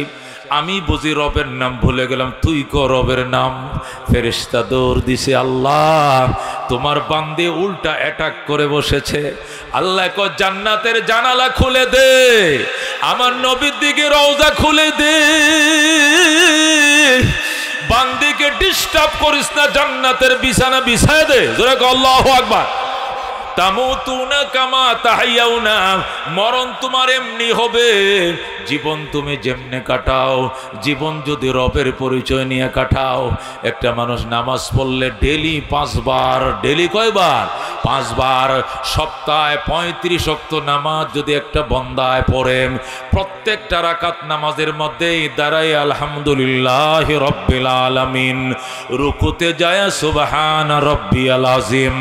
আমি বুঝি রবের নাম ভুলে গেলাম। তুই ক রবের নাম? ফেরেশতা দৌড় দিছে, আল্লাহ তোমার বান্দে উল্টা অ্যাটাক করে বসেছে। আল্লাহ ক জান্নাতের জানালা খুলে দে, আমার নবীর দিকে রওজা খুলে দে, বান্দিকে ডিস্টার্ব করিস না, জান্নাতের বিছানা বিছায় দে। জোরে ক আল্লাহু আকবার। তামুতুনা কামা তাহিয়াউনা, মরণ তোমার এমনি হবে, জীবন তুমি যেমনে কাটাও। জীবন যদি রবের পরিচয় নিয়ে কাটাও। একটা মানুষ নামাজ পড়লে ডেলি 5 বার, ডেলি কয়বার? 5 বার। সপ্তাহে 35 ওয়াক্ত নামাজ যদি একটা বান্দায় পড়ে, প্রত্যেকটা রাকাত নামাজের মধ্যেই দাঁড়াই আলহামদুলিল্লাহি রব্বিল আলামিন, রুকুতে যায় সুবহান রব্বিয়াল আযীম,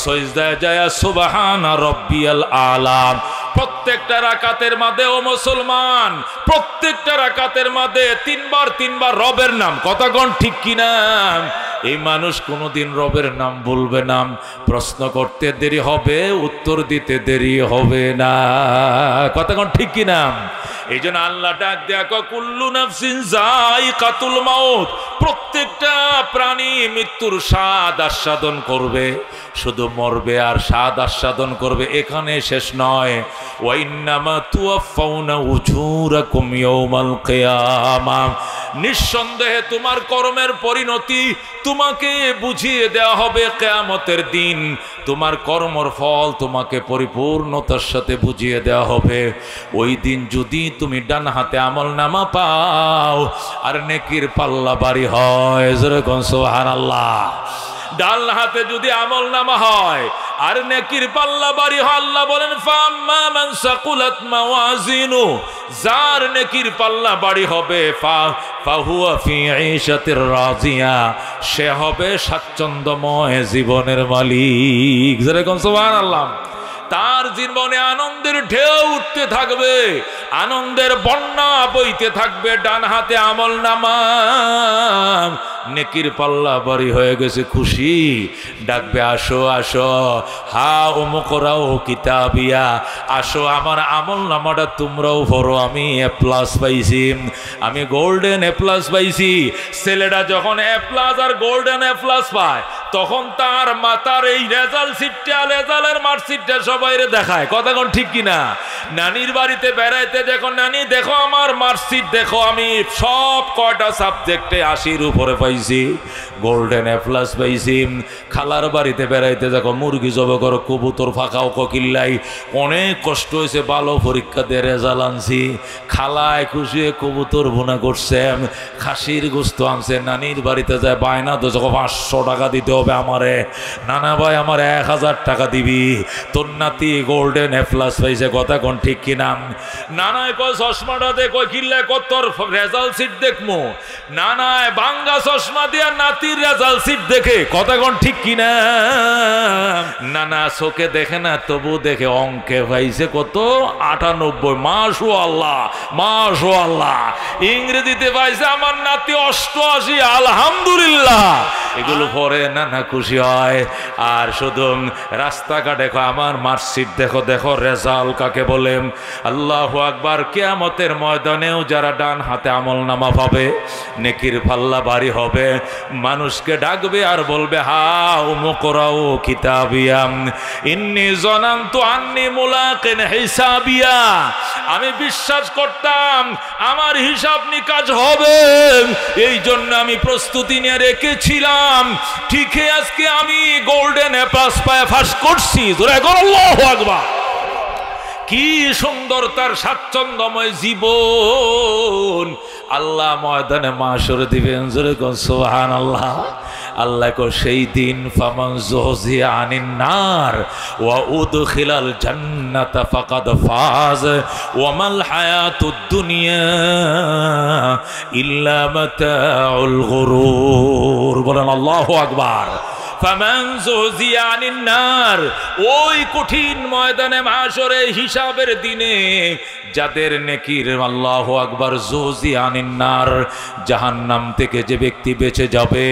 সিজদায় যায় সুবহান রব্বিয়াল আলা। প্রত্যেকটা রাকাতের মধ্যে, ও মুসলমান, প্রত্যেকটা রাকাতের মধ্যে 3 বার রবের নাম। কতক্ষণ ঠিক কিনা? এই মানুষ কোনোদিন রবের নাম বলবে না, প্রশ্ন করতে দেরি হবে, উত্তর দিতে দেরি হবে না। কথা কোন ঠিক কি না? এই জন্য আল্লাহ ডাক দেখো, কুল্লু নাফসিন যায়িকাতুল মাউত, প্রত্যেকটা প্রাণী মৃত্যুর স্বাদ আস্বাদন করবে, শুধু মরবে আর স্বাদ আস্বাদন করবে, এখানে শেষ নয়। ওয়া ইন্নামা তুওয়াফাউনা উজুরাকুম ইয়াউমাল কিয়ামাহ, নিঃসন্দেহে তোমার কর্মের পরিণতি তোমাকে বুঝিয়ে দেওয়া হবে কিয়ামতের দিন। তোমার কর্মর ফল তোমাকে পরিপূর্ণতার সাথে বুঝিয়ে দেওয়া হবে। ওই দিন যদি তুমি ডান হাতে আমলনামা পাও আর নেকির পাল্লা ভারী হয়, যেরকম সুবহানাল্লাহ, ডান হাতে যদি আমলনামা হয় আর নেকির পাল্লা ভারী হয়, আল্লাহ বলেন ফাম্মা মান সাকুলাত মাওয়াজিনু, যার নেকির পাল্লা ভারী হবে ফাহুয়া ফি ঈশাতির রাজিয়া, সে হবে স্বাচ্ছন্দ্যময় জীবনের মালিক। যেরকম সুবহানাল্লাহ, তার জীবনে আনন্দের ঢেউ উঠতে থাকবে, আনন্দের বন্যা বইতে থাকবে। ডান হাতে আমলনামা, নেকির পাল্লা ভারী হয়ে গেছে, খুশি ডাকবে, আসো আসো, হা উমুকরাও কিতাবিয়া, আসো আমার আমলনামাটা তোমরাও পড়ো, আমি A+ পাইছি, আমি গোল্ডেন A+ পাইছি। ছেলেটা যখন A+ আর গোল্ডেন A+ পায়, তখন তার মাতার এই রেজাল্ট শিটটা, রেজাল্টের মার্কশিটটা সবাইরে দেখায়। কথা কোন ঠিক কিনা? নানির বাড়িতে বেড়াইতে যখন, নানি দেখো আমার মার্কশিট দেখো, আমি সব কয়টা সাবজেক্টে 80-র উপরে পাইছি, গোল্ডেন A+ পাইছি। খালার বাড়িতে বেড়াইতে দেখো, মুরগি জব করো, কবুতর ফাঁকাও ককিল্লাই, অনেক কষ্ট হয়েছে, ভালো পরীক্ষা দিয়ে রেজাল্ট আনছি। খালায় খুশি কবুতর ভুনা করছে, খাসির গোস্ত আনছে। নানির বাড়িতে যায় বায়না তো, যখন 500 টাকা দিতে হবে আমারে, নানা ভাই আমার 1000 টাকা দিবি, তোর নাতি গোল্ডেন A+ পাইছে। কথা কোন ঠিক কিনা? নানায় কয় চশমাটা দে, কয় কিল্লে কত তোর রেজাল্ট সিট দেখমু, নানায় ভাঙ্গা চশমা দিয়া নাতির রেজাল্ট সিট দেখে। কথা কোন ঠিক কিনা? নানা চোখে দেখে না, তবু দেখে অঙ্কে পাইছে কত 98। মাশাআল্লাহ মাশাআল্লাহ। ইংরেজিতে পাইছে আমার নাতি 88, আলহামদুলিল্লাহ। এগুলো পরে নানা খুশি হয়। আর শুধু রাস্তাঘাটে আমার মার্কশিট দেখো, দেখো রেজাল্ট কাকে বলে। আল্লাহু আকবার। কিয়ামতের ময়দানেও যারা ডান হাতে আমলনামা পাবে, নেকির পাল্লা ভারী হবে, মানুষকে ডাকবে আর বলবে, হা উমুকরাও কিতাবিয়া ইন্নী জানান্তু আন্নী মুলাকিন হিসাবিয়া, আমি বিশ্বাস করতাম আমার হিসাব নিকাশ হবে, এই জন্য আমি প্রস্তুতি নিয়ে রেখেছিলাম। ঠিকই আজকে আমি গোল্ডেন A+ পায় ফার্স্ট করছি। আল্লাহু আকবার। কি সুন্দর তার স্বাচ্ছন্দ্যময় জীবন। আল্লাহ ময়দানে মাশর দিবেন। সুবহানাল্লাহ। আল্লাহ কো সেই দিন ফামান যুহজিয়া আনিন নার ওয়া উদখিলাল জান্নাতা ফাকাদ ফাজ ওয়া মাল হায়াতুদ দুনিয়া ইল্লা মাতাউল গুরুর। বলেন আল্লাহু আকবার। ফামান যুহজিয়া আনিন নার, ওই কঠিন ময়দানে মাশরে হিসাবের দিনে যাদের নেকির, আল্লাহু আকবার, যুহজিয়া আনিন নার, জাহান্নাম থেকে যে ব্যক্তি বেঁচে যাবে,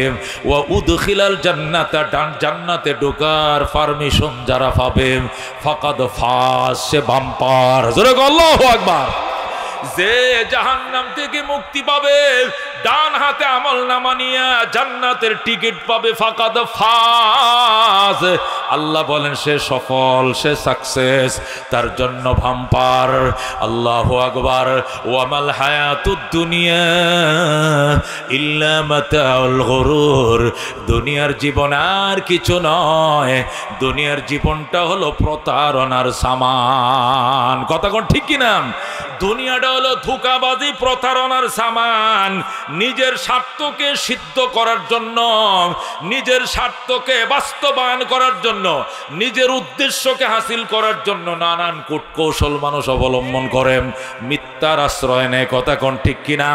ওয়া উদখিলাল জান্নাতা, জান্নাতে ঢোকার পারমিশন যারা পাবে, ফাকাদ ফাজ, সে বাম্পার। জোরে আল্লাহু আকবার। যে জাহান্নাম থেকে মুক্তি পাবে, ডান হাতে আমলনামা নিয়ে জান্নাতের টিকিট পাবে, ফাকাদ ফাজ। আল্লাহ বলেন সে সফল, সে সাকসেস, তার জন্য ভাম্পার। আল্লাহু আকবার। ওয়া মাল হায়াতুদ দুনিয়া ইল্লা মাতাউল গুরুর। দুনিয়ার জীবন আর কিছু নয়, দুনিয়ার জীবনটা হলো প্রতারণার সামান। কথা কোন ঠিক কিনা? দুনিয়াটা হলো ধোঁকাবাজি, প্রতারণার সামান। নিজের স্বার্থকে সিদ্ধ করার জন্য, নিজের স্বার্থকে বাস্তবায়ন করার জন্য, নিজের উদ্দেশ্যকে হাসিল করার জন্য নানান কূটকৌশল মানুষ অবলম্বন করে, মিথ্যার আশ্রয় নেয়। কথা কোন ঠিক কিনা?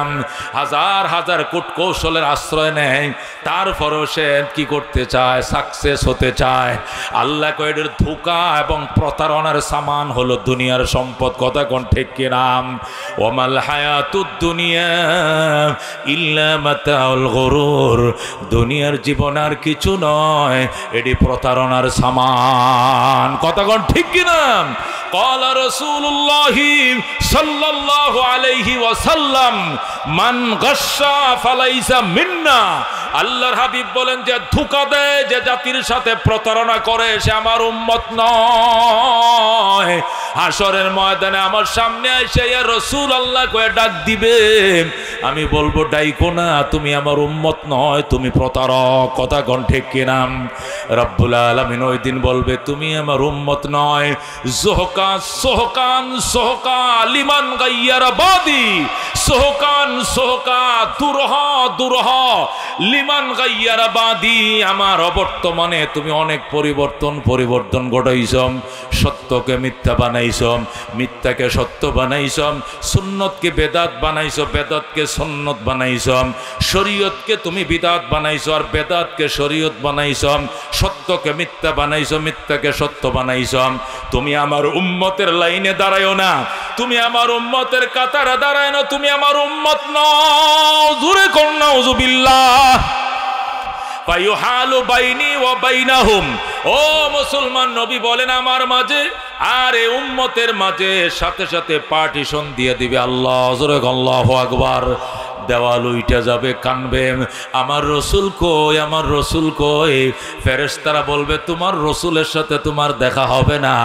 হাজার হাজার কূটকৌশলের আশ্রয় নেয়, তারপরেও সে কি করতে চায়? সাকসেস হতে চায়। আল্লাহ কয় এর ধোঁকা এবং প্রতারণার সামান হলো দুনিয়ার সম্পদ। কথা কোন ঠিক কিনা? ওমাল হায়াতুদ দুনিয়া ইল্লা মাতাউল গুরুর, দুনিয়ার জীবন আর কিছু নয়, এটি প্রতারণার সামান। কথা কোন ঠিক কিনা? ক্বালা রাসূলুল্লাহি সাল্লাল্লাহু আলাইহি ওয়াসাল্লাম মান গাশশা ফালাইসা মিন্না। আল্লাহর হাবিব বলেন, যে ধোঁকা দেয়, যে জাতির সাথে প্রতারণা করে, সে আমার উম্মত নয়। হাসরের ময়দানে আমার সামনে এসে ইয়া রাসূলুল্লাহ কয়ে ডাক দিবে, আমি বলবো ডাইকো না, তুমি আমার উম্মত নয়, তুমি প্রতারক। কথা কোন ঠিক কিনা? রব্বুল আলামিন ওই দিন বলবে, তুমি আমার উম্মত নয়। যোহকা সোহকান সোহকা লিমান গাইয়ারা বাদি, সোহকান সোহকা দুরহ দুরহ লিমান গাইয়ারা বাদি। আমার অবর্তমানে তুমি অনেক পরিবর্তন ঘটাইছ। সত্যকে মিথ্যা বানাইছ, মিথ্যাকে সত্য বানাইছ, সুন্নতকে বেদাত বানাইছ, বেদাতকে সুন্নত বানাইছ, শরীয়তকে তুমি বিদাত বানাইছ আর বেদাতকে শরীয়ত বানাইছ, সত্যকে মিথ্যা বানাইছ, মিথ্যাকে সত্য বানাইছ। তুমি আমার উম্মতের লাইনে দাঁড়ায়ও না, তুমি আমার উম্মতের কাতারে দাঁড়ায় না, তুমি আমার উম্মত নও। জোরে কোন নাউযুবিল্লাহ। ফায়ুহালু বাইনি ওয়া বাইনাহুম। ও মুসলমান, নবী বলেন আমার মাঝে আর এই উম্মতের মাঝে সাথে সাথে পার্টিশন দিয়ে দিবে আল্লাহ। জোরে আল্লাহু আকবার। দেওয়াল উইটা যাবে, কানবে, আমার রসুল কই, আমার রসুল কই। ফেরেশতারা বলবে, তোমার রসুলের সাথে তোমার দেখা হবে না,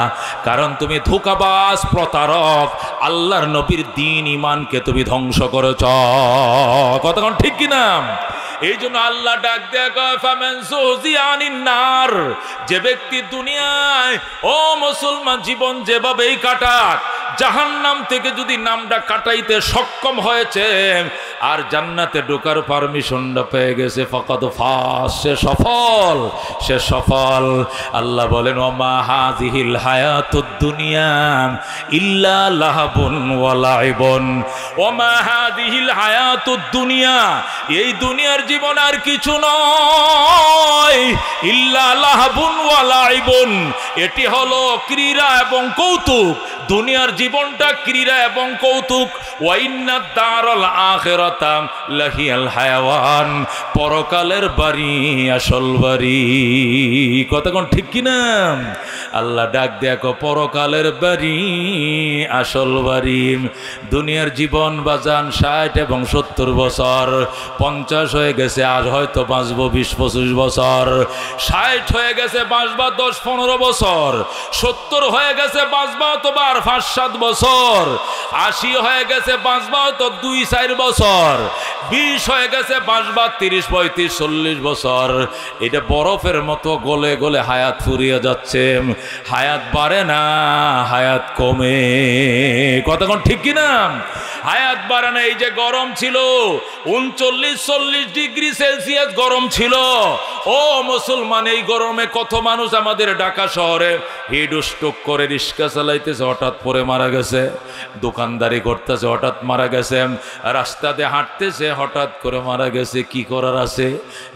কারণ তুমি ধোঁকাবাজ, প্রতারক, আল্লাহর নবীর দ্বীন ঈমানকে তুমি ধ্বংস করেছ। কতক্ষণ ঠিক কিনা? এই জন্য আল্লাহ ডাক দেয়া কয়, ফামান যুহজিয়া আনিন নার। যে ব্যক্তি দুনিয়ায়, ও মুসলমান, জীবন যেভাবেই কাটাক, জাহান্নাম থেকে যদি নামটা কাটাইতে সক্ষম হয়েছে আর জান্নাতে ঢোকার পারমিশনটা পেয়ে গেছে, ফাকাদ ফাস, সে সফল, সে সফল। আল্লাহ বলেন, ওমা হাযিহিল হায়াতুদ দুনিয়া ইল্লা লাহাবুন ওয়া লাইবুন। ওমা হাযিহিল হায়াতুদ দুনিয়া, এই দুনিয়ার জীবন আর কিছু নয়, ইল্লা লাহাবুন ওয়া লাইবুন, এটি হলো ক্রীড়া এবং কৌতুক। দুনিয়ার জীবনটা ক্রীড়া এবং কৌতুক। ওয়া ইন্নাদ দারাল আখিরাতা লাহিয়াল হায়াওয়ান, পরকালের বাড়ি আসল বাড়ি। কতক্ষণ ঠিক কিনা? আল্লাহ ডাক দেখো, পরকালের বাড়ি আসল বাড়ি। দুনিয়ার জীবন বাজান 60 এবং 70 বছর, 50 হয়ে গেছে, আজ হয়তো বাঁচবো 20-25 বছর, 60 হয়ে গেছে বাঁচবা 10-15 বছর, 70 হয়ে গেছে বাঁচবা তো 5-7 বছর, 80 হয়ে গেছে বাঁচবা তো 2-4 বছর, 20 হয়ে গেছে বাঁচবা 30-35-40 বছর। এটা বরফের মতো গলে গলে হায়াত ফুরিয়ে যাচ্ছে। হায়াত বাড়ে না, হায়াত কমে। কতক্ষণ ঠিক কিনা? হায়াত বাড়ে না। এই যে গরম ছিল 39-40 ডিগ্রি সেলসিয়াস গরম ছিল, ও মুসলমান, এই গরমে কত মানুষ আমাদের ঢাকা শহরে হিট স্ট্রোক করে রিক্সা চালাইতেছে, হঠাৎ পরে মারা গেছে, দোকানদারি করতেছে, হঠাৎ মারা গেছে, রাস্তাতে হাঁটতেছে, হঠাৎ করে মারা গেছে। কি করার আছে?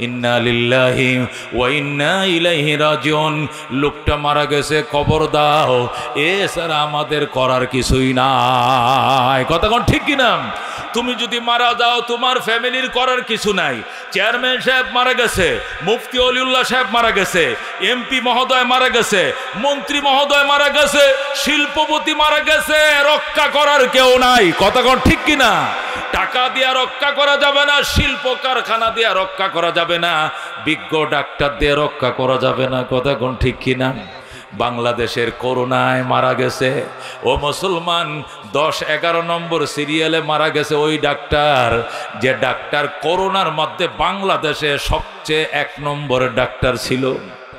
ইন্না লিল্লাহি ওয়া ইন্না ইলাইহি রাজিউন। লোকটা মারা গেছে, কবর দাও, এছাড়া আমাদের করার কিছুই নাই। কতক্ষণ ঠিক কিনা? তুমি যদি মারা যাও, তোমার ফ্যামিলির করার কিছু নাই। চেয়ারম্যান সাহেব মারা গেছে, মুফতি অলিউল্লাহ সাহেব মারা গেছে, এমপি মহোদয় মারা গেছে, মন্ত্রী মহোদয় মারা গেছে, শিল্পপতি মারা গেছে, রক্ষা করার কেউ নাই। কতক্ষণ ঠিক কিনা? টাকা দিয়া রক্ষা করা যাবে না, শিল্প কারখানা দিয়া রক্ষা করা যাবে না, বিজ্ঞ ডাক্তার দিয়ে রক্ষা করা যাবে না। কতক্ষণ ঠিক কিনা? বাংলাদেশের করোনায় মারা গেছে, ও মুসলমান, 10-11 নম্বর সিরিয়ালে মারা গেছে ওই ডাক্তার, যে ডাক্তার করোনার মধ্যে বাংলাদেশে সবচেয়ে 1 নম্বরের ডাক্তার ছিল,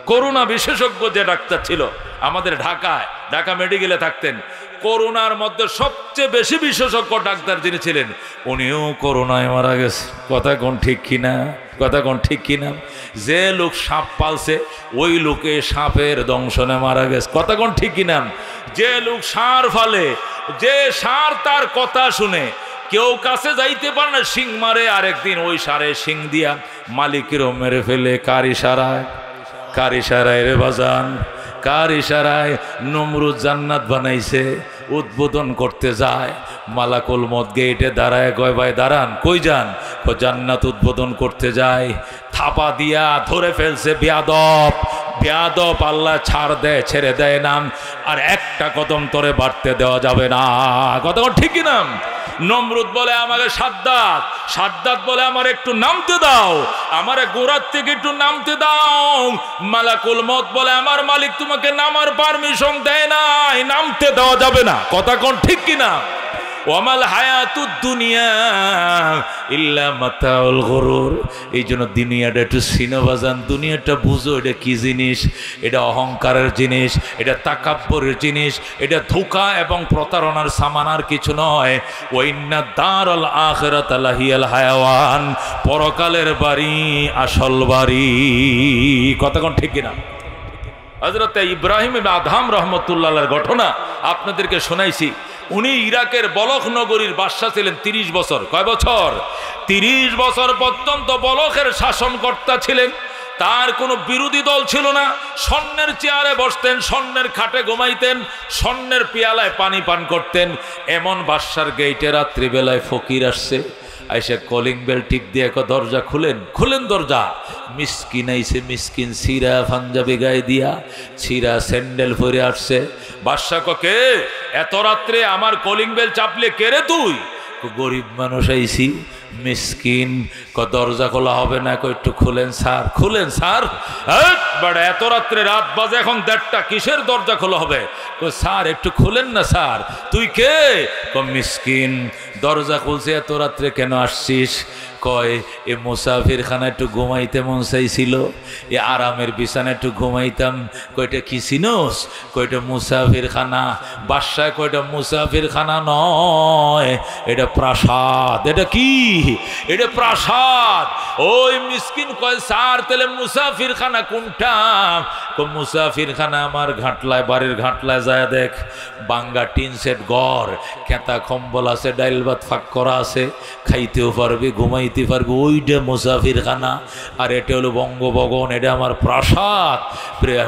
করোনা বিশেষজ্ঞ যে ডাক্তার ছিল আমাদের ঢাকায়, ঢাকা মেডিকেলে থাকতেন। করোনার মধ্যে সবচেয়ে বেশি বিশেষজ্ঞ ডাক্তার যিনি ছিলেন, উনিও করোনায় মারা গেছে। কথা কোন ঠিক কিনা? কথা কোন ঠিক কিনা? যে লোক সাপ পালছে ওই লোকে সাপের দংশনে মারা গেছে। কথা কোন ঠিক কিনা? যে লোক ষাঁড় ফালে, যে ষাঁড় তার কথা শুনে, কেউ কাছে যাইতে পারে না, শিং মারে, আরেকদিন ওই ষাঁড়ে শিং দিয়া মালিকেরও মেরে ফেলে। কার ইশারায়? কার ইশারায় রে বাজান? কার ইশারায় নমরুদ জান্নাত বানাইছে? উদ্বোধন করতে যায়, মালাকুল মত গেটে দাঁড়ায় কয় ভাই দাঁড়ান, কই যান? জান্নাত উদ্বোধন করতে যায়। থাপা দিয়া ধরে ফেলছে বেয়াদব, বেয়াদব। আল্লাহ ছাড় দেয়, ছেড়ে দেয় না, আর একটা কদম তরে বাড়তে দেওয়া যাবে না। কথা ঠিক না? নমরুদ বলে আমাকে সাদ্দাত, সাদ্দাত বলে আমার একটু নামতে দাও, আমারে গোড়ার থেকে একটু নামতে দাও। মালাকুল মত বলে আমার মালিক তোমাকে নামার পারমিশন দেয় নাই, নামতে দেওয়া যাবে না। কথা কোন ঠিক কিনা? ওয়ামাল হায়াতুদ দুনিয়া ইল্লা মাতাউল গুরুর। এই জন্য দুনিয়াটা একটু সিনেবাজান, দুনিয়াটা বুঝো এটা কি জিনিস। এটা অহংকারের জিনিস, এটা তাকাব্বরের জিনিস, এটা ধোঁকা এবং প্রতারণার সামান, আর কিছু নয়। ওয়াইন্না দারুল আখিরাতা লাহিয়াল হায়াওয়ান, পরকালের বাড়ি আসল বাড়ি। কথা কোন ঠিক কিনা? হযরত ইব্রাহিম ইবনে আদহাম রহমতুল্লাহর ঘটনা আপনাদেরকে শোনাইছি। উনি ইরাকের বলখ নগরীর বাদশা ছিলেন 30 বছর। কয় বছর? 30 বছর পর্যন্ত বলখের শাসনকর্তা ছিলেন। তার কোনো বিরোধী দল ছিল না। স্বর্ণের চেয়ারে বসতেন, স্বর্ণের খাটে ঘুমাইতেন, স্বর্ণের পিয়ালায় পানি পান করতেন। এমন বাদশার গেইটে রাত্রিবেলায় ফকির আসছে, আইসা কলিং বেল টিপ দিয়ে দরজা খুলেন, খুলেন দরজা। মিসকিন আইসে, মিসকিন ছিঁড়া পাঞ্জাবি গায়ে দিয়া, ছিঁড়া স্যান্ডেল পরে আসছে। বাদশা কে? এত রাত্রে আমার কলিং বেল চাপলে কে রে তুই? গরিব মানুষ আইসি। মিসকিন দরজা খোলা হবে না, একটু খুলেন স্যার, খুলেন স্যার। এত রাত্রে, রাত বাজে এখন 1:30, কিসের দরজা খোলা হবে? স্যার একটু খুলেন না স্যার। তুই কে? মিসকিন। দরজা খুলছে। এত রাত্রে কেন আসছিস? কয় এ মুসাফির খানা একটু ঘুমাইতে মন চাইছিল, এ আরামের বিছানা একটু ঘুমাইতাম। কয়টা কি চিনোস? কয়টা মুসাফির খানা। বাদশাহ কয়টা মুসাফির খানা নয়, এটা প্রাসাদ। এটা কি? এটা প্রাসাদ। ওই মিসকিন কয় স্যার তাহলে মুসাফির খানা কোনটা? মুসাফির খানা আমার ঘাটলায়, বাড়ির ঘাটলায় যায় দেখ, বাঙ্গা টিন সেট ঘর, খেতা কম্বল আছে, ডাইল ভাত ফাঁক করা আছে, খাইতেও পারবি, ঘুমাইতে পারবি, ওইটা মুসাফির খানা। আর এটা হলো বঙ্গভবন, এটা আমার প্রাসাদ।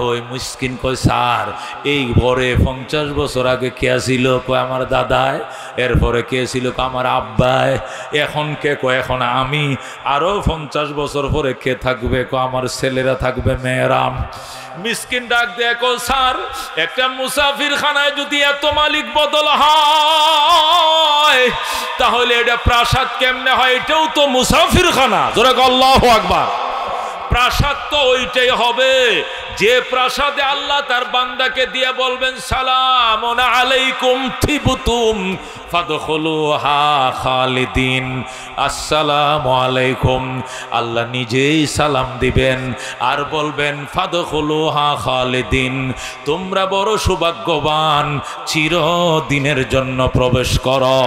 ওই মিসকিন কয় স্যার এই ঘরে 50 বছর আগে কে ছিল? কয় আমার দাদায়। এরপরে কে ছিল? আমার আব্বায়। এখন কে? কয় এখন আমি। আরো 50 বছর পরে কে থাকবে? কয় আমার ছেলেরা থাকবে, মেয়েরা। মিসকিন ডাক দেয়, কয় স্যার একটা মুসাফির খানায় যদি এত মালিক বদল হয় তাহলে এটা প্রাসাদ কেমনে হয়? এটাও তো মুসাফির খানা। জোরে আল্লাহু আকবার। প্রাসাদ তো ওইটাই হবে যে প্রাসাদে আল্লাহ তার বান্দাকে দিয়ে বলবেন সালামুন আলাইকুম তিবতুম ফাদখুলুহা খালিদিন। আসসালামু আলাইকুম। আল্লাহ নিজেই সালাম দিবেন আর বলবেন ফাদখুলুহা খালিদিন, তোমরা বড় সৌভাগ্যবান, চিরদিনের জন্য প্রবেশ করো।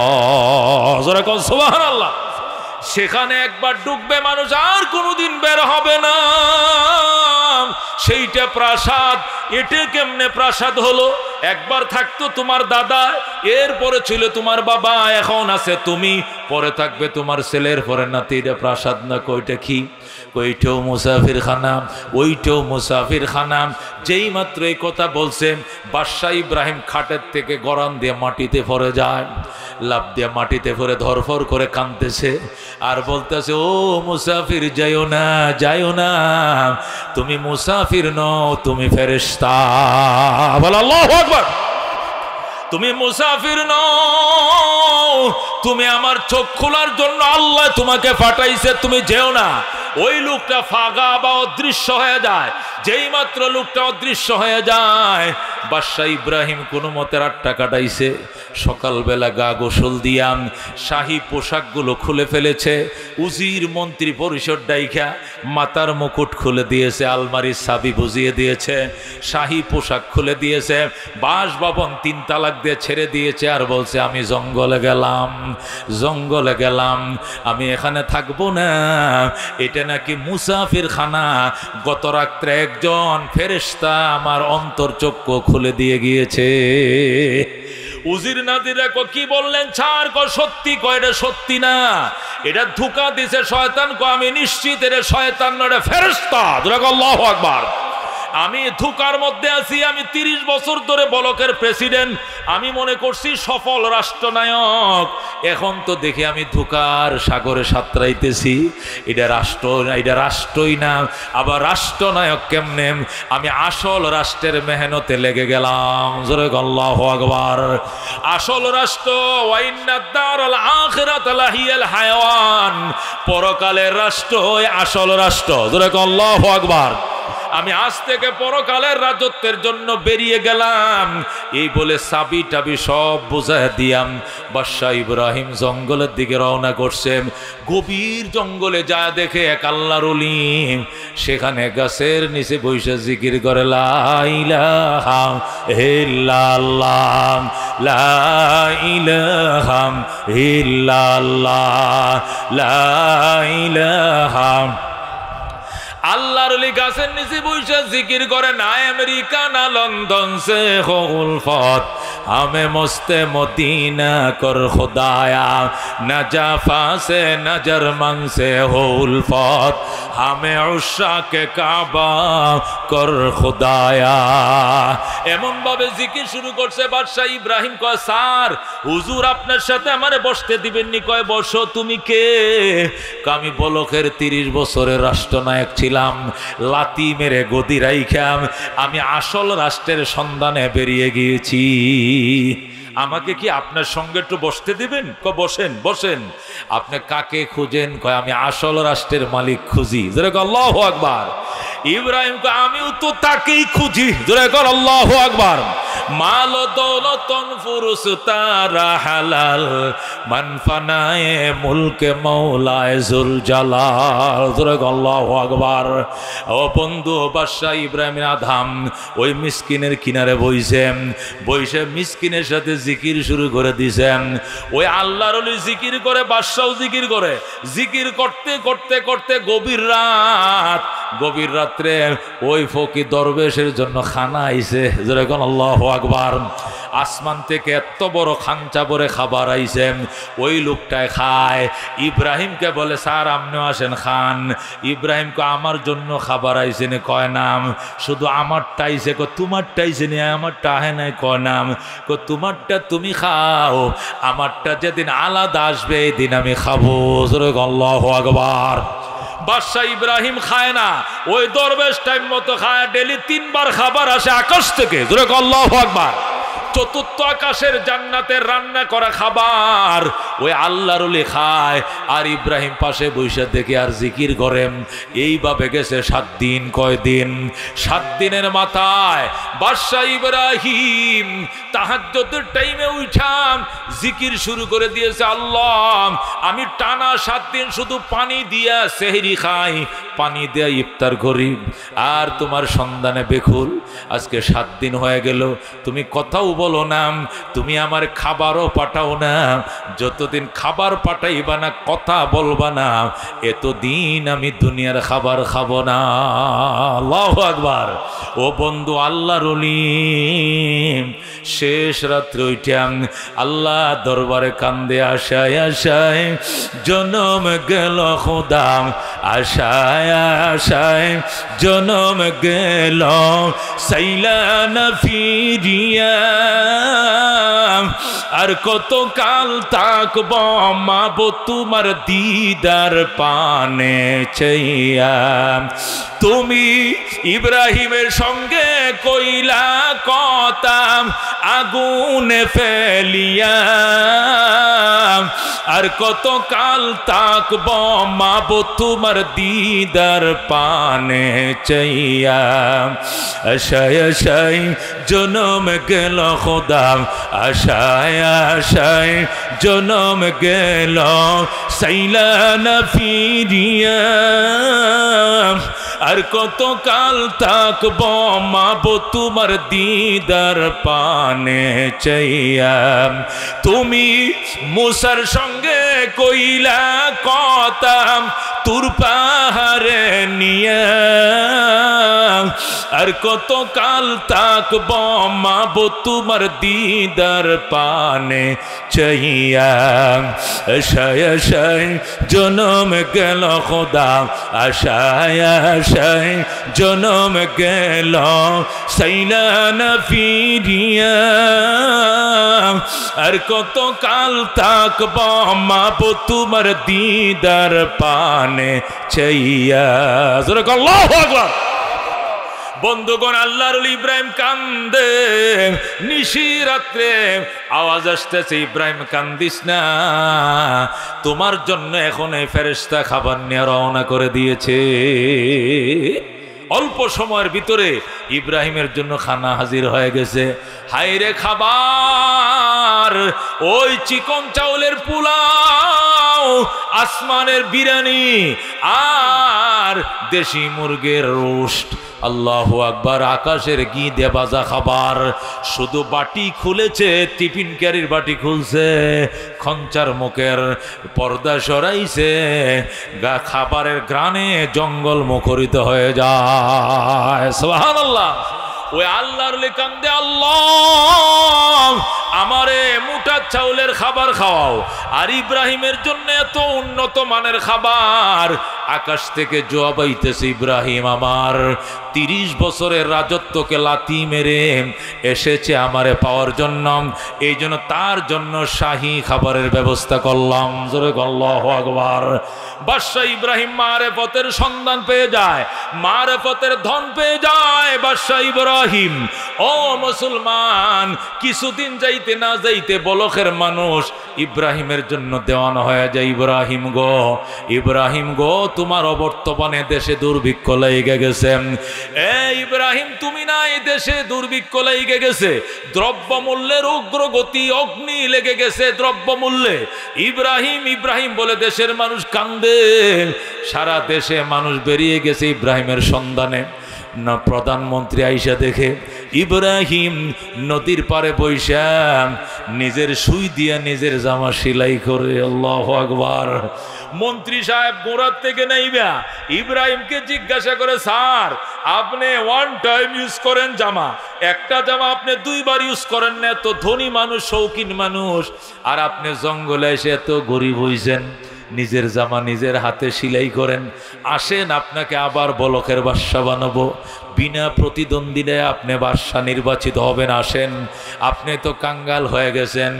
জোরে কও সুবহানাল্লাহ। সেখানে একবার ঢুকবে মানুষ, আর কোনোদিন বের হবে না। সেইটা প্রাসাদ। এটা কেমনে প্রাসাদ হলো? একবার থাকতো তোমার দাদা, এরপরে ছিল তোমার বাবা, এখন আছে তুমি, পরে থাকবে তোমার ছেলের, পরে নাতি। এটা প্রাসাদ না? কইটা কি? ওইটাও মুসাফির খানা, ওইটাও মুসাফির খানা। যেই মাত্র এই কথা বলছে, বাদশাহ ইব্রাহিম খাটের থেকে গরান দিয়ে মাটিতে পড়ে যায়, লাফ দিয়ে মাটিতে পড়ে ধরফর করে কাঁদতেছে আর বলতেছে, ও মুসাফির যাইও না, যাইও না, তুমি মুসাফির নও, তুমি ফেরেশতা। বল আল্লাহু আকবার। তুমি মুসাফির নও, তুমি আমার চোখ খোলার জন্য আল্লাহ তোমাকে পাঠাইছে, তুমি যেও না। ওই লোকটা ফাগা বা অদৃশ্য হয়ে যায়। যেই মাত্র লোকটা অদৃশ্য হয়ে যায়, বাদশাহ ইব্রাহিম কোনো মতে রাতটা কাটাইছে। সকালবেলা গা গোসল দিয়াম, শাহী পোশাকগুলো খুলে ফেলেছে। উজির মন্ত্রী পরিষদ ডাইখা মাতার মুকুট খুলে দিয়েছে, আলমারির চাবি বুঝিয়ে দিয়েছে, শাহী পোশাক খুলে দিয়েছে, বাসভবন 3 তালাক দিয়ে ছেড়ে দিয়েছে। আর বলছে, আমি জঙ্গলে গেলাম, জঙ্গলে গেলাম, আমি এখানে থাকবো না। এটা নাকি মুসাফির খানা। গত রাত্রে একজন ফেরেশতা আমার অন্তর্চক্ষু খুলে দিয়ে গিয়েছে। উজির নাদিরা কি বললেন? ছাড়, সত্যি কয় এটা সত্যি না, এটা ধোঁকা দিছে শয়তান। আমি নিশ্চিত এটা শয়তান না, এটা ফেরেশতা। আল্লাহু আকবার। আমি ধোঁকার মধ্যে আছি। আমি 30 বছর ধরে ব্লকের প্রেসিডেন্ট, আমি মনে করছি সফল রাষ্ট্রনায়ক। এখন তো দেখি আমি ধোঁকার সাগরে সাঁতরাইতেছি। এটা রাষ্ট্রই না, আবার রাষ্ট্রনায়ক কেমনে? আমি আসল রাষ্ট্রের মেহনতে লেগে গেলাম। জোরে আল্লাহু আকবার। আসল রাষ্ট্র ওয়াইন্নাদ দারাল আখিরাতু লাহিয়াল হায়াওয়ান, পরকালের রাষ্ট্র আসল রাষ্ট্র। জোরে আল্লাহু আকবার। আমি আজ থেকে পরকালের রাজত্বের জন্য বেরিয়ে গেলাম। এই বলে চাবি টাবি সব বুঝায় দিয়াম। বাদশাহ ইব্রাহিম জঙ্গলের দিকে রওনা করছেন। গভীর জঙ্গলে যা দেখে এক আল্লাহর ওলি সেখানে গাছের নিচে বসে জিকির করে লা ইলাহা ইল্লাল্লাহ, লা ইলাহা ইল্লাল্লাহ, লা ইলাহা। আল্লাহর ওলি গাছের নিচে বসে জিকির করে, না আমেরিকা না লন্ডন সে হো উলফত, हमें मस्ते मदीना कर खुदाया, न जाफा से न जर्मन से हो उल्फत, हमें उशा के काबा कर खुदाया। এমন ভাবে জিকির শুরু করছে। বাদশাহ ইব্রাহিম কয়, স্যার হুজুর আপনার সাথে আমারে বসতে দিবেননি। কয়, বসো। তুমি কে? আমি বলকের 30 বছরের রাষ্ট্রনায়ক ছিলাম, লাতি মেরে গদি রাইখাম। আমি আসল রাষ্ট্রের সন্ধানে বেরিয়ে গিয়েছি। আমাকে কি আপনার সঙ্গে একটু বসতে দিবেন? কয়, বসেন বসেন। আপনি কাকে খুঁজেন? কয়, আমি আসল রাষ্ট্রের মালিক খুঁজি। জোরে কয় আল্লাহু আকবার। ইব্রাহিম কয়, আমিও তো তাকেই খুঁজি। জোরে কয় আল্লাহু আকবার। মাল দৌলতন ফুরুস তারা হালাল, মান ফানায়ে মুলকে মৌলায়ে জুল জালাল। জোরে কয় আল্লাহু আকবার। ও বন্ধু, বাদশাহ ইব্রাহিমের আধাম ওই মিসকিনের কিনারে বইসে মিসকিনের সাথে জিকির শুরু করে দিয়েছেন। ওই আল্লাহর ওলি জিকির করে, বাদশাও জিকির করে। জিকির করতে করতে করতে গভীর রাত্রে ওই ফকির দরবেশের জন্য খানা আইছে। যেরকম আল্লাহু আকবার। আসমান থেকে এত বড় খাঞ্চা ভরে খাবার আইছে। ওই লোকটায় খায়। ইব্রাহিমকে বলে, স্যার আপনিও আসেন খান। ইব্রাহিমকে আমার জন্য খাবার আইছে নে? কয় নাম। শুধু আমারটা আইছে? কয় তোমারটা আইছে নি? আমারটা আহে নাই? কয় নাম। কয় তোমারটা তুমি খাও, আমারটা যেদিন আলাদা আসবে এই দিন আমি খাবো। আল্লাহু আকবার। বাদশাহ ইব্রাহিম খায় না, ওই দরবেশ টাইম মতো খায়। ডেলি 3 বার খাবার আসে আকাশ থেকে। জোরে আল্লাহু আকবার। চতুর্থ আকাশের জান্নাতের রান্না করা খাবার ওই আল্লাহর ওলি খায়। আর ইব্রাহিম পাশে বসে দেখে আর জিকির করেন। এইভাবে গেছে 7 দিন। কয় দিন? 7 দিনের মাথায় বাদশাহ ইব্রাহিম তাহাজ্জুদের টাইমে উঠাম জিকির শুরু করে দিয়েছে। আল্লাহ, আমি টানা 7 দিন শুধু পানি দিয়া সেহরি খাই, পানি দিয়া ইফতার করি, আর তোমার সন্ধানে বেকুল। আজকে 7 দিন হয়ে গেল, তুমি কথাও বলো না, তুমি আমার খাবারও পাঠাও না। যতদিন খাবার পাঠাইবা না, কথা বলবা না, এতদিন আমি দুনিয়ার খাবার খাবো না। আল্লাহু আকবার। ও বন্ধু, আল্লাহর ওলি শেষ রাত্রে উঠাম আল্লাহ দরবারে কান্দে, আশায় আশায় জনম গেল খোদা, আশায় আশায় জনম গেল, সাইলা না ফিরিয়া। আর কত কাল তাকব মাবো তোমার দিদার পানে চাইয়া। তুমি ইব্রাহিমের সঙ্গে কইলা কথা আগুনে ফেলিয়া। আর কত কাল তাকব মাবো তোমার দিদার পানে চাইয়া। আশায় আশায় জনম গেল খোদা, আশায় আশায় জনম গেল, সাইলা না ফিরিয়া। আর কত কাল তাকব মাবো তোমার দিদার পানে চাইয়া। তুমি মুসার সঙ্গে কইলা কথা তুর পাহাড়ে নিয়ে আর কত কাল থাকব মাবো তোমার দিদার পানে চাইয়া আশায় আশায় জনম গেল খোদা আশায় আশায় জনম গেল সাইলা না ফিরিয়া আর কত কাল থাকব মাবো তোমার দিদার পানে চাইয়া। আল্লাহু আকবার। বন্ধুগণ, আল্লাহর ওলি ইব্রাহিম কান্দে, নিশি রাত্রে আওয়াজ আসতেছে, ইব্রাহিম কান্দিস না, তোমার জন্য এখন এই ফেরেশতা খাবার নিয়ে রওনা করে দিয়েছে। অল্প সময়ের ভিতরে ইব্রাহিমের জন্য খানা হাজির হয়ে গেছে। হায়রে খাবার, ওই চিকন চাউলের পোলাও, আসমানের বিরিয়ানি আর দেশি মুরগের রোস্ট। আল্লাহু আকবার। আকাশের ঘি দিয়ে ভাজা খাবার। শুধু বাটি খুলেছে, টিফিন ক্যারির বাটি খুলছে, খঞ্চার মুখের পর্দা সরাইছে, খাবারের গ্রানে জঙ্গল মুখরিত হয়ে যায়। সুবহানাল্লাহ। ওই আল্লাহর কান্দে, আল্লাহ আমারে মোটা চাউলের খাবার খাওয়াও। আর ইব্রাহিমের জন্য এত উন্নত মানের খাবার। আকাশ থেকে জবাব আইতেছে, ইব্রাহিম আমার 30 বছরের রাজত্বকে লাথি মেরে এসেছে আমারে পাওয়ার জন্য, এই জন্য তার জন্য শাহী খাবারের ব্যবস্থা করলাম। জোরে আল্লাহু আকবার। বাদশা ইব্রাহিম মারেফতের সন্ধান পেয়ে যায়, মারেফতের ধন পেয়ে যায় বাদশা ইব্রাহিম। ও মুসলমান, কিছুদিন যাইতে না যাইতে বলখের মানুষ ইব্রাহিমের জন্য দেওয়ানো হয়ে যায়। ইব্রাহিম গো, ইব্রাহিম গো, তোমার অবর্তমানে দেশে দুর্ভিক্ষ লেগে গেছে। এ ইব্রাহিম, তুমি না এই দেশে দুর্ভিক্ষ লেগে গেছে, দ্রব্যমূল্যের উগ্রগতি, অগ্নি লেগে গেছে দ্রব্যমূল্যে। ইব্রাহিম ইব্রাহিম বলে দেশের মানুষ কান্দে। সারা দেশে মানুষ বেরিয়ে গেছে ইব্রাহিমের সন্ধানে। না প্রধানমন্ত্রী আইসা দেখে ইব্রাহিম নদীর পারে বৈশা নিজের সুই দিয়া নিজের জামা সেলাই করে। আল্লাহু আকবার। মন্ত্রী সাহেব গোড়ার থেকে নাইবা ইব্রাহিমকে জিজ্ঞাসা করে, স্যার আপনি ওয়ান টাইম ইউজ করেন জামা, একটা জামা আপনি 2 বার ইউজ করেন না, এত ধনী মানুষ, শৌখিন মানুষ, আর আপনি জঙ্গলে এসে এত গরিব হইছেন, নিজের জামা নিজের হাতে সেলাই করেন। আসেন আপনাকে আবার বলকের বাদশা বানাবো, বিনা প্রতিদ্বন্দ্বিনে আপনি বাদশা নির্বাচিত হবেন। আসেন, আপনি তো কাঙ্গাল হয়ে গেছেন।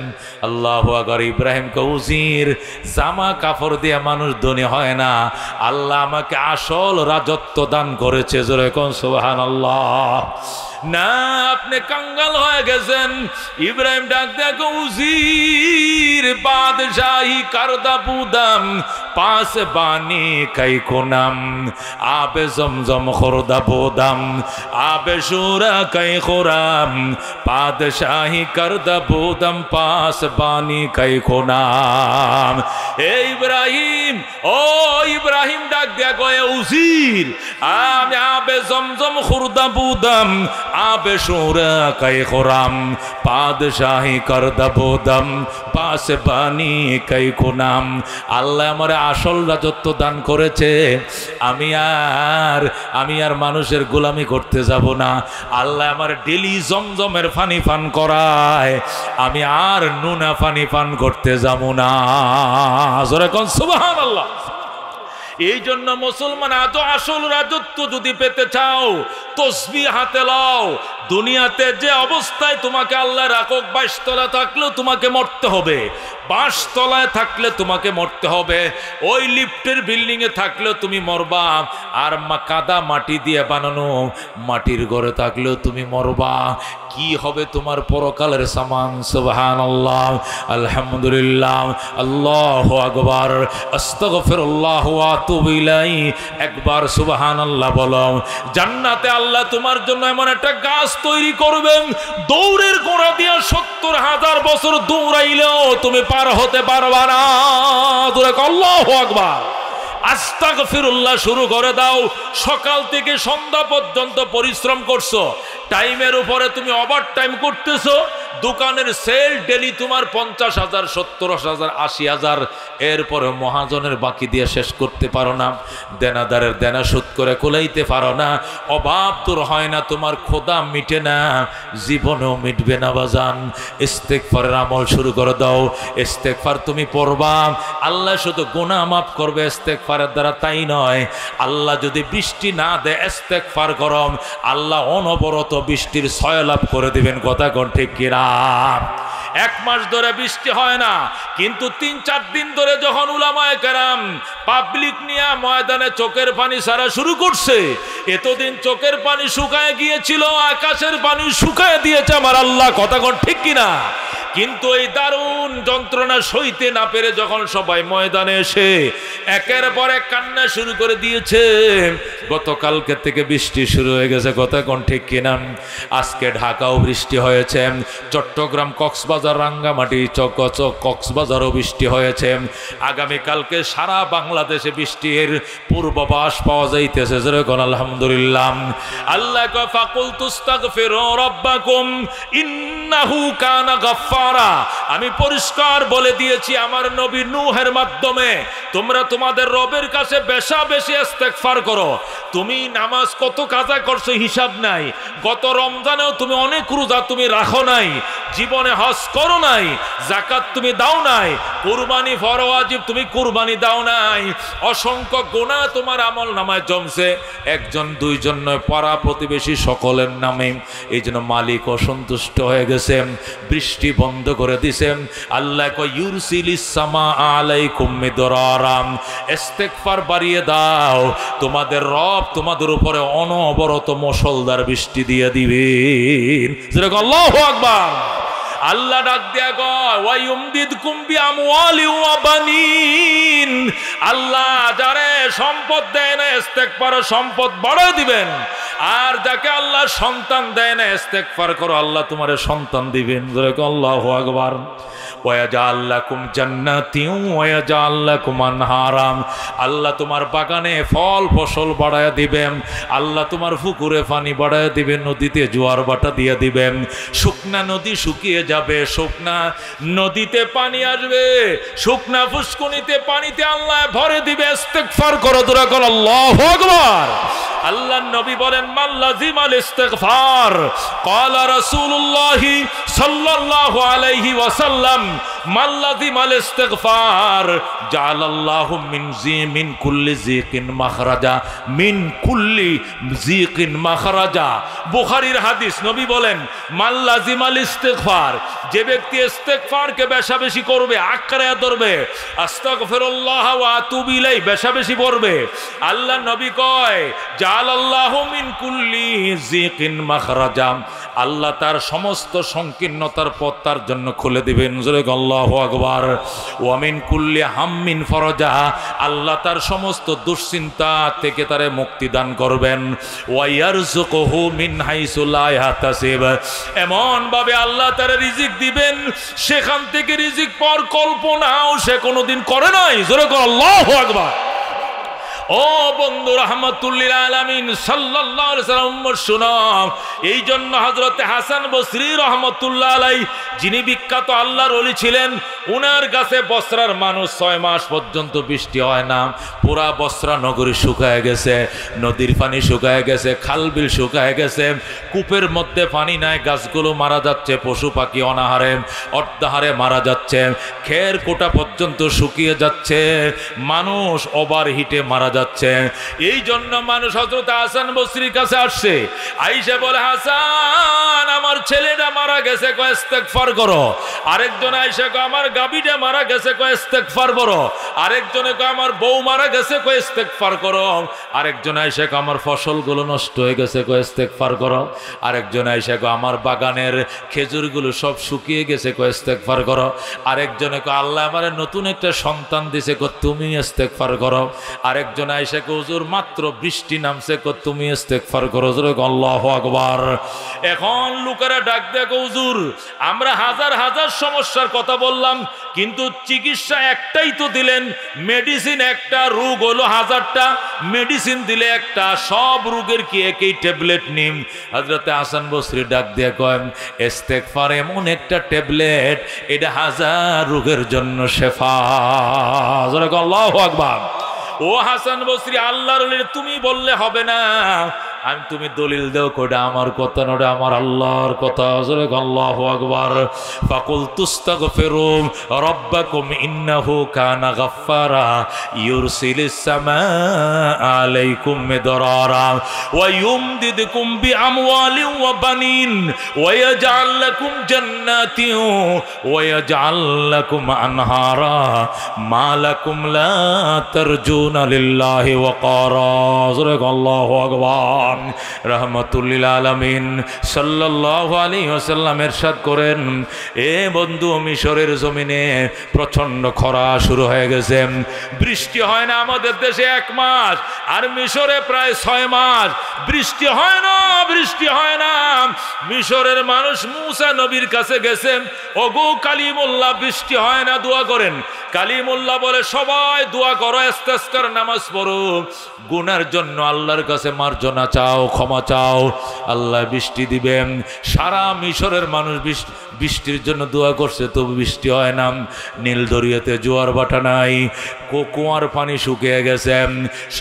আল্লাহু আকবার। ইব্রাহিম কৌজির, জামা কাপড় দিয়ে মানুষ ধনী হয় না, আল্লাহ আমাকে আসল রাজত্ব দান করেছে। জোরে কোন সুবহানাল্লাহ। না, আপনি কাঙ্গাল হয়ে গেছেন। ইব্রাহিম ডাক দেখো, উজির বাদশাহী কারদা বুদাম পাস বানি কাই কোনাম আবে জমজম খোরদা বোদাম আবে সুরা কাই খোরাম বাদশাহী কারদা বুদাম পাস বানি কাই কোনাম। হে ইব্রাহিম, ও ইব্রাহিম ডাক দেখো, উজির আমি আবে জমজম খোরদা বুদাম আবে সুরা কাই খোরাম বাদশাহী কারদা বুদাম পাস বানি কাই কোনাম। আল্লাহ আমার আসল রাজত্ব দান করেছে। আমি আর মানুষের গোলামি করতে যাব না। আল্লাহ আমার ডেলি জমজমের পানি পান করায়, আমি আর নুনা পানি পান করতে যাব না। জোরে কোন সুবহানাল্লাহ। এই জন্য মুসলমান, এত আসল রাজত্ব যদি পেতে চাও, তসবিহ হাতে লাও। দুনিয়াতে যে অবস্থায় তোমাকে আল্লাহ রাখুক, 22 তলা থাকলেও তোমাকে মরতে হবে, 5 তলায় থাকলে তোমাকে মরতে হবে, ওই লিফটের বিল্ডিং এ থাকলেও তুমি মরবা, আর কাদা মাটি দিয়ে বানানো মাটির ঘরে থাকলেও তুমি মরবা। কি হবে তোমার পরকালের সামান? সুবহানাল্লাহ, আলহামদুলিল্লাহ, আল্লাহু আকবার, আস্তাগফিরুল্লাহ ওয়া আতুবু ইলাইহি। একবার সুবহানাল্লাহ বলো। জান্নাতে আল্লাহ তোমার জন্য এমন একটা গাছ তৈরি করবেন, দৌড়ের গোড়া দিয়ে 70,000 বছর দৌড়াইলেও তুমি পার হতে পারবা না। আল্লাহু আকবার। আস্তাগফিরুল্লাহ শুরু করে দাও। সকাল থেকে সন্ধ্যা পর্যন্ত পরিশ্রম করছো, টাইমের উপরে তুমি ওভার টাইম করতেছো, দোকানের সেল ডেলি তোমার 50,000, 70,000, 80,000, এরপরে মহাজনের বাকি দিয়ে শেষ করতে পারো না, দেনাদারের দেনা শোধ করে কোলাইতে পারো না, অভাব দূর হয় না, তোমার খোদা মিটে না, জীবনেও মিটবে না বাজান। ইস্তেগফারের আমল শুরু করে দাও। ইস্তেগফার তুমি পড়বা, আল্লাহ শুধু গুনাহ মাফ করবে ইস্তেগফারের দ্বারা, তাই নয়, আল্লাহ যদি বৃষ্টি না দেয় ইস্তেগফার করো, আল্লাহ অনবরত বৃষ্টির সয়লাভ করে দিবেন। কথা কোন ঠিক কিনা? 1 মাস ধরে বৃষ্টি হয় না, কিন্তু 3-4 দিন ধরে যখন উলামায়ে কেরাম পাবলিক নিয়ে ময়দানে চোখের পানি ছাড়া শুরু করছে, এতদিন চোখের পানি শুকায় গিয়েছিল, আকাশের পানি শুকায় দিয়েছে আমার আল্লাহ। কথা কোন ঠিক কিনা? কিন্তু এই দারুণ যন্ত্রণা সইতে না পেরে যখন সবাই ময়দানে এসে একের পর এক কান্না শুরু করে দিয়েছে, গতকালকে থেকে বৃষ্টি শুরু হয়ে গেছে। কথা কোন ঠিক কিনা? আজকে ঢাকাও বৃষ্টি হয়েছে, চট্টগ্রাম, কক্সবাজার, রাঙ্গামাটি, কক্সবাজারও বৃষ্টি হয়েছে। আগামীকালকে সারা বাংলাদেশে বৃষ্টির পূর্বাভাস পাওয়া যাইতেছে। যেরকম আলহামদুলিল্লাহ। আল্লাহ কয় ফাকুল তুস্তাগফিরু রাব্বাকুম ইন্নাহু কানা গাফফারা। আমি পরিষ্কার বলে দিয়েছি আমার নবী নূহের মাধ্যমে, তোমরা তোমাদের রবের কাছে বেশা বেশি ইস্তেগফার করো। তুমি নামাজ কত কাজা করছো হিসাব নাই, গত রমজানেও তুমি অনেক রোজা তুমি রাখো নাই, জীবনে হজ করো নাই, যাকাত তুমি দাও নাই, কুরবানি ফরজ ওয়াজিব তুমি কুরবানি দাও নাই, অসংখ্য গুনাহ তোমার আমল নামায় জমছে, 1 2 জন নয়, পাড়া প্রতিবেশী সকলের নামে। এই জন্য মালিক অসন্তুষ্ট হয়ে গেছে, বৃষ্টি বন্ধ করে দিছেন। আল্লাহ কয় ইউরসিলিস সামা আলাইকুম মিদরারাম, ইস্তেগফার বাড়িয়ে দাও, তোমাদের রব তোমাদের উপরে অনবরত মুষলধার বৃষ্টি দিয়ে দিবেন। যেরকম আল্লাহু আকবার। আল্লাহ ডাক দিয়া কয় ওয়ায়ুমদিদকুম বিআমওয়ালি ওয়া বানিন, আল্লাহ যারে সম্পদ দেয় না ইস্তেগফার সম্পদ বাড়ায় দিবেন, আর যাকে আল্লাহ সন্তান দেয় না ইস্তেগফার করো আল্লাহ তোমারে সন্তান দিবেন। যেরকম আল্লাহু আকবার। ওয়ায়াজআল লাকুম জান্নাতিন ওয়ায়াজআল লাকুম আনহারাম, আল্লাহ তোমার বাগানে ফল ফসল বাড়ায় দিবেন, আল্লাহ তোমার পুকুরে পানি বাড়ায় দিবেন, নদীতে জোয়ার ভাটা দিয়ে দিবেন, শুকনা নদী শুকিয়ে যাবে, শুকনা নদীতে পানি আসবে, শুকনা ফুসকুনিতে পানিতে আল্লাহ ভরে দিবে। ইস্তেগফার করো, দূরা করো, আল্লাহু আকবার। আল্লাহর নবী বলেন মান লাজিমাল ইস্তিগফার ক্বালা রাসূলুল্লাহ সাল্লাল্লাহু আলাইহি ওয়াসাল্লাম মান লাজিমাল ইস্তিগফার জাআলাল্লাহু মিন কুল্লি যিকিন মাখরাজা, মিন কুল্লি যিকিন মাখরাজা। বুখারীর হাদিস, নবী বলেন মান লাজিমাল ইস্তিগফার, যে ব্যক্তি ইস্তিগফারকে বেশা বেশি করবে, আঁকড়ে ধরবে, আস্তাগফিরুল্লাহ ওয়া আতুবু ইলাইহি বেশা বেশি পড়বে, আল্লাহ নবী কয় জাআলাল্লাহু মিন কুল্লি যিকিন মাখরাজা, আল্লাহ তার সমস্ত সংকীর্ণতার পথ তার জন্য খুলে দিবেন। আল্লাহু আকবার। ওয়া মিন কুল্লি হাম্মিন ফরজা, আল্লাহ তার সমস্ত দুশ্চিন্তা থেকে তারে মুক্তি দান করবেন। ওয়া ইয়ারযুকুহু মিন হাইসু লা ইয়াহতাসিব, এমন ভাবে আল্লাহ তার রিজিক দিবেন সেখান থেকে রিজিক পাওয়ার কল্পনাও সে কোনোদিন করে নাই। জোরে কর আল্লাহু আকবার। ও বন্ধু, রাহমাতুল্লিল আলামিন সাল্লাল্লাহু আলাইহি ওয়াসাল্লাম শুনো, এই জন্য হযরতে হাসান বসরি রাহমাতুল্লাহ আলাইহি, যিনি বিখ্যাত আল্লাহর ওলি ছিলেন, উনার কাছে বসরার মানুষ 6 মাস পর্যন্ত বৃষ্টি হয় না, পুরা বসরা নগরী শুকায় গেছে, নদীর পানি শুকায় গেছে, খালবিল শুকায় গেছে, কূপের মধ্যে পানি নাই, গাছগুলো মারা যাচ্ছে, পশু পাখি অনাহারে অর্ধাহারে মারা যাচ্ছে, খের কোটা পর্যন্ত শুকিয়ে যাচ্ছে, মানুষ ওভার হিটে মারা যাচ্ছে। এই জন্য মানুষ হযরত হাসান বসরির কাছে আসছে, আয়েশা বলে হাসান আমার ছেলেটা মারা গেছে, কয় ইস্তেগফার করো। আরেকজন আয়েশা কয় আমার গাবিটা মারা গেছে, কয় ইস্তেগফার করো। আরেকজনে কয় আমার বউ মারা গেছে, কয় ইস্তেগফার করো। আরেকজন আয়েশা কয় আমার ফসলগুলো নষ্ট হয়ে গেছে, কয় ইস্তেগফার করো। আরেকজন আয়েশা কয় আমার বাগানের খেজুরগুলো সব শুকিয়ে গেছে, কয় ইস্তেগফার করো। আরেকজনে কয় আল্লাহ আমারে নতুন একটা সন্তান দিছে, কয় তুমি ইস্তেগফার করো। আরেকজন আয়েশা কয় হুজুর মাত্র বৃষ্টি নামছে, কয় তুমি ইস্তেগফার করো। আল্লাহু আকবার। এখন লোকেরা ডাক দেখো হুজুর আমরা হাজার হাজার সমস্যার কথা বললাম, কিন্তু চিকিৎসা একটাই তো দিলেন, মেডিসিন একটা, রোগ হলো হাজারটা, মেডিসিন দিলে একটা, সব রোগের কি একই ট্যাবলেট নিন। হযরতে হাসান বসরি ডাক দিয়ে কয়, ইস্তেগফার এমন একটা ট্যাবলেট, এটা হাজার রোগের জন্য শেফা। আল্লাহু আকবার। ও হাসান বসরি, আল্লাহর ওলি, তুমি বললে হবে না, আমি তুমি দলিল দাও, কোটা আমার কথা না, আমার আল্লাহর কথা। আল্লাহু আকবার। ফাকুল তুস্তাগফিরু রাব্বাকুম ইন্নাহু কানা গাফফারা ইউরসিলিস সামাআ আলাইকুম মিদরারা ওয়া ইউমদিদকুম বিআমওয়ালিন ওয়া বানিন ওয়া ইয়াজআল লাকুম জান্নাতিন ওয়া ইয়াজআল লাকুম আনহারা মা লাকুম লা তারজুনা লিল্লাহি ওয়াকারা। আল্লাহু আকবার। রাহমাতুল্লিল আলামিন সাল্লাল্লাহু আলাইহি ওয়াসাল্লাম ইরশাদ করেন, এ বন্ধু, মিশরের জমিনে প্রচন্ড খরা শুরু হয়ে গেছে, বৃষ্টি হয় না আমাদের দেশে 1 মাস, আর মিশরে প্রায় 6 মাস বৃষ্টি হয় না, বৃষ্টি হয় না। মিশরের মানুষ মুসা নবীর কাছে গেছে, ওগো কালিমুল্লাহ, বৃষ্টি হয় না, দোয়া করেন। কালিমুল্লাহ বলে, সবাই দোয়া করো, ইস্তেসকার নামাজ পড়ো, গুনার জন্য আল্লাহর কাছে মার্জনা চাও, ক্ষমা চাও, আল্লাহ বৃষ্টি দিবেন। সারা মিশরের মানুষ বৃষ্টির জন্য দোয়া করছে, তবু বৃষ্টি হয় না। নীল দরিয়াতে জোয়ার ভাটা নাই, কুয়ার পানি শুকিয়ে গেছে,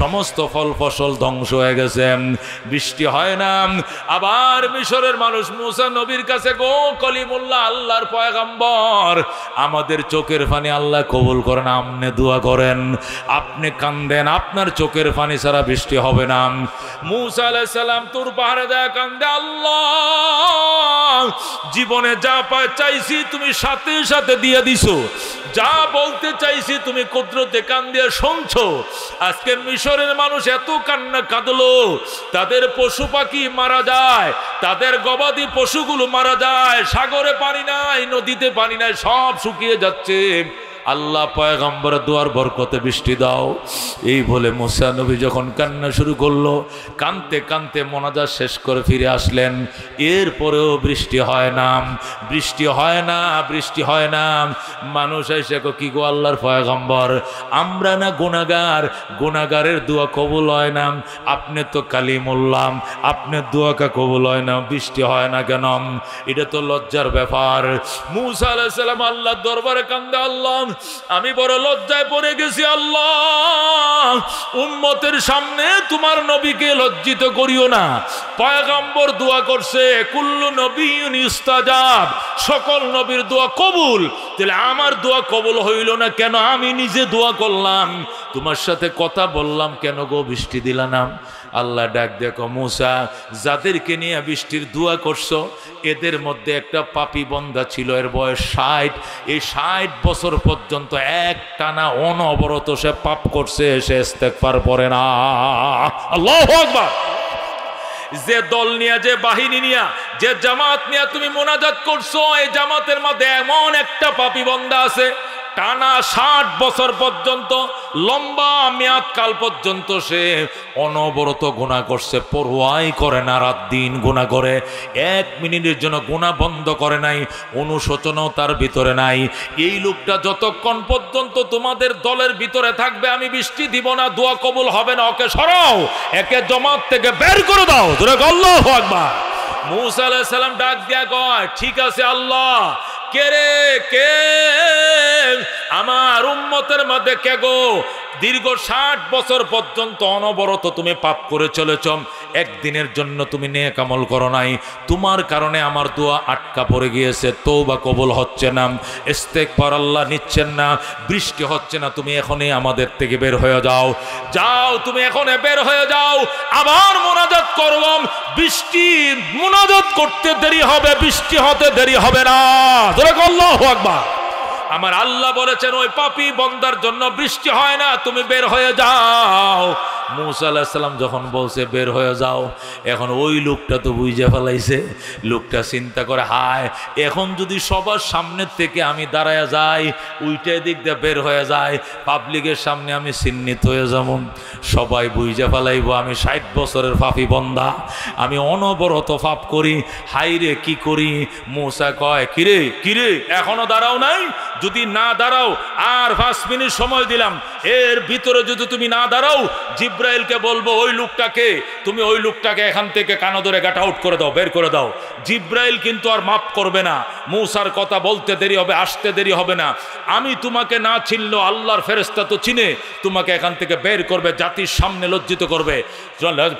সমস্ত ফল ফসল ধ্বংস হয়ে গেছে, বৃষ্টি হয় না। আবার মিশরের মানুষ মুসা নবীর কাছে, গো কলিমুল্লাহ, আল্লাহর পয়গম্বর, আমাদের চোখের পানি আল্লাহ কবুল করেন, আপনি দোয়া করেন, আপনি কান্দেন, আপনার চোখের পানি ছাড়া বৃষ্টি হবে না। মুসা আলাইহিস সালাম তোর পাহাড়ে দেয়া কান্দে, আল্লাহ, জীবনে যা চাইছি তুমি সাথে সাথে দিয়ে দিছো, যা বলতে চাইছি তুমি কুদরতে কান দিয়ে শুনছো। আজকে মিশরের মানুষ এত কান্না কাঁদলো, তাদের পশু পাখি মারা যায়, তাদের গবাদি পশুগুলো মারা যায়, সাগরে পানি নাই, নদীতে পানি নাই, সব শুকিয়ে যাচ্ছে। আল্লাহ পয়গম্বর দুয়ার বরকতে বৃষ্টি দাও। এই বলে মুসা নবী যখন কান্না শুরু করলো, কানতে কানতে মোনাজাত শেষ করে ফিরে আসলেন। এরপরেও বৃষ্টি হয় না, বৃষ্টি হয় না, বৃষ্টি হয় না। মানুষ এসে কি গো আল্লাহর পয়গম্বর, আমরা না গুনাহগার, গুনাহগারের দোয়া কবুল হয় না, আপনি তো কালিমুল্লাহ, আপনার দোয়াকে কবুল হয় না, বৃষ্টি হয় না কেন? এটা তো লজ্জার ব্যাপার। মুসা আলাইহিস সালাম আল্লাহর দরবারে কান্দে, আল্লাহ, আমি বড় লজ্জায় পড়ে গেছি, আল্লাহ, উম্মতের সামনে তোমার নবীকে লজ্জিত করিও না। পয়গম্বর দোয়া করছে, কুল্লু নবিয়্যিন ইস্তাজাব, সকল নবীর দোয়া কবুল, তাহলে আমার দোয়া কবুল হইল না কেন? আমি নিজে দোয়া করলাম, তোমার সাথে কথা বললাম, কেন গো বৃষ্টি দিলা না? আল্লাহ ডাক দেখো, মুসা, যাদেরকে নিয়ে বৃষ্টির দোয়া করছো, এদের মধ্যে একটা পাপী বন্দা ছিল, এর বয়স 60, এই 60 বছর পর্যন্ত এক টানা অনবরত সে পাপ করছে, সে ইস্তেগফার পড়ে না। আল্লাহু আকবার। যে দল নিয়ে, যে বাহিনী নিয়ে, যে জামাত নিয়ে তুমি মোনাজাত করছো, এই জামাতের মধ্যে এমন একটা পাপী বন্দা আছে, টানা 60 বছর পর্যন্ত, লম্বা মেয়াদ কাল পর্যন্ত সে অনবরত গুনাহ করছে, পরোয়াই করে না, রাত দিন গুনাহ করে, 1 মিনিটের জন্য গুনাহ বন্ধ করে নাই, অনুশোচনাও তার ভিতরে নাই। এই লোকটা যতক্ষণ পর্যন্ত তোমাদের দলের ভিতরে থাকবে, আমি বৃষ্টি দিব না, দোয়া কবুল হবে না, ওকে সরাও, একে জামাত থেকে বের করে দাও। জোরে আল্লাহু আকবার। মুসা আলাইহিস সালাম ডাক দিয়া কয়, ঠিক আছে আল্লাহ, কে রে, কে আমার উম্মতের মধ্যে কে গো দীর্ঘ 60 বছর পর্যন্ত অনবরত তুমি পাপ করে চলেছ, একদিনের জন্য তুমি নেক আমল করো নাই, তোমার কারণে আমার দোয়া আটকা পড়ে গিয়েছে, তওবা কবুল হচ্ছে না, ইস্তেগফার আল্লাহ নিচ্ছেন না, বৃষ্টি হচ্ছে না, তুমি এখনই আমাদের থেকে বের হয়ে যাও, যাও, তুমি এখনই বের হয়ে যাও, আবার মোনাজাত করলাম, বৃষ্টি মোনাজাত করতে দেরি হবে, বৃষ্টি হতে দেরি হবে না। আল্লাহু আকবার। আমার আল্লাহ বলেছেন, ওই পাপী বন্দার জন্য বৃষ্টি হয় না, তুমি বের হয়ে যাও। মূসা আলাইহিস সালাম যখন বলছে বের হয়ে যাও, এখন ওই লোকটা তো বুঝে ফেলাইছে। লোকটা চিন্তা করে, হায় এখন যদি সবার সামনের থেকে আমি দাঁড়ায় যাই, উইটাই দিক দিয়ে বের হয়ে যায়, পাবলিকের সামনে আমি চিহ্নিত হয়ে যাব, সবাই বুঝে ফেলাইব আমি 60 বছরের পাপী বন্দা, আমি অনবরত পাপ করি, হাইরে কি করি। মূসা কয়, কিরে কিরে এখনো দাঁড়াও নাই? যদি না দাঁড়াও আর 5 মিনিট সময় দিলাম, এর ভিতরে যদি তুমি না দাঁড়াও জিব্রাইলকে বলবো ওই লোকটাকে, তুমি ওই লোকটাকে এখান থেকে কানা ধরে গাট আউট করে দাও, বের করে দাও। জিব্রাইল কিন্তু আর মাফ করবে না। মূসার কথা বলতে দেরি হবে, আসতে দেরি হবে না। আমি তোমাকে না চিনলেও আল্লাহর ফেরেশতা তো চিনে, তোমাকে এখান থেকে বের করবে, জাতির সামনে লজ্জিত করবে।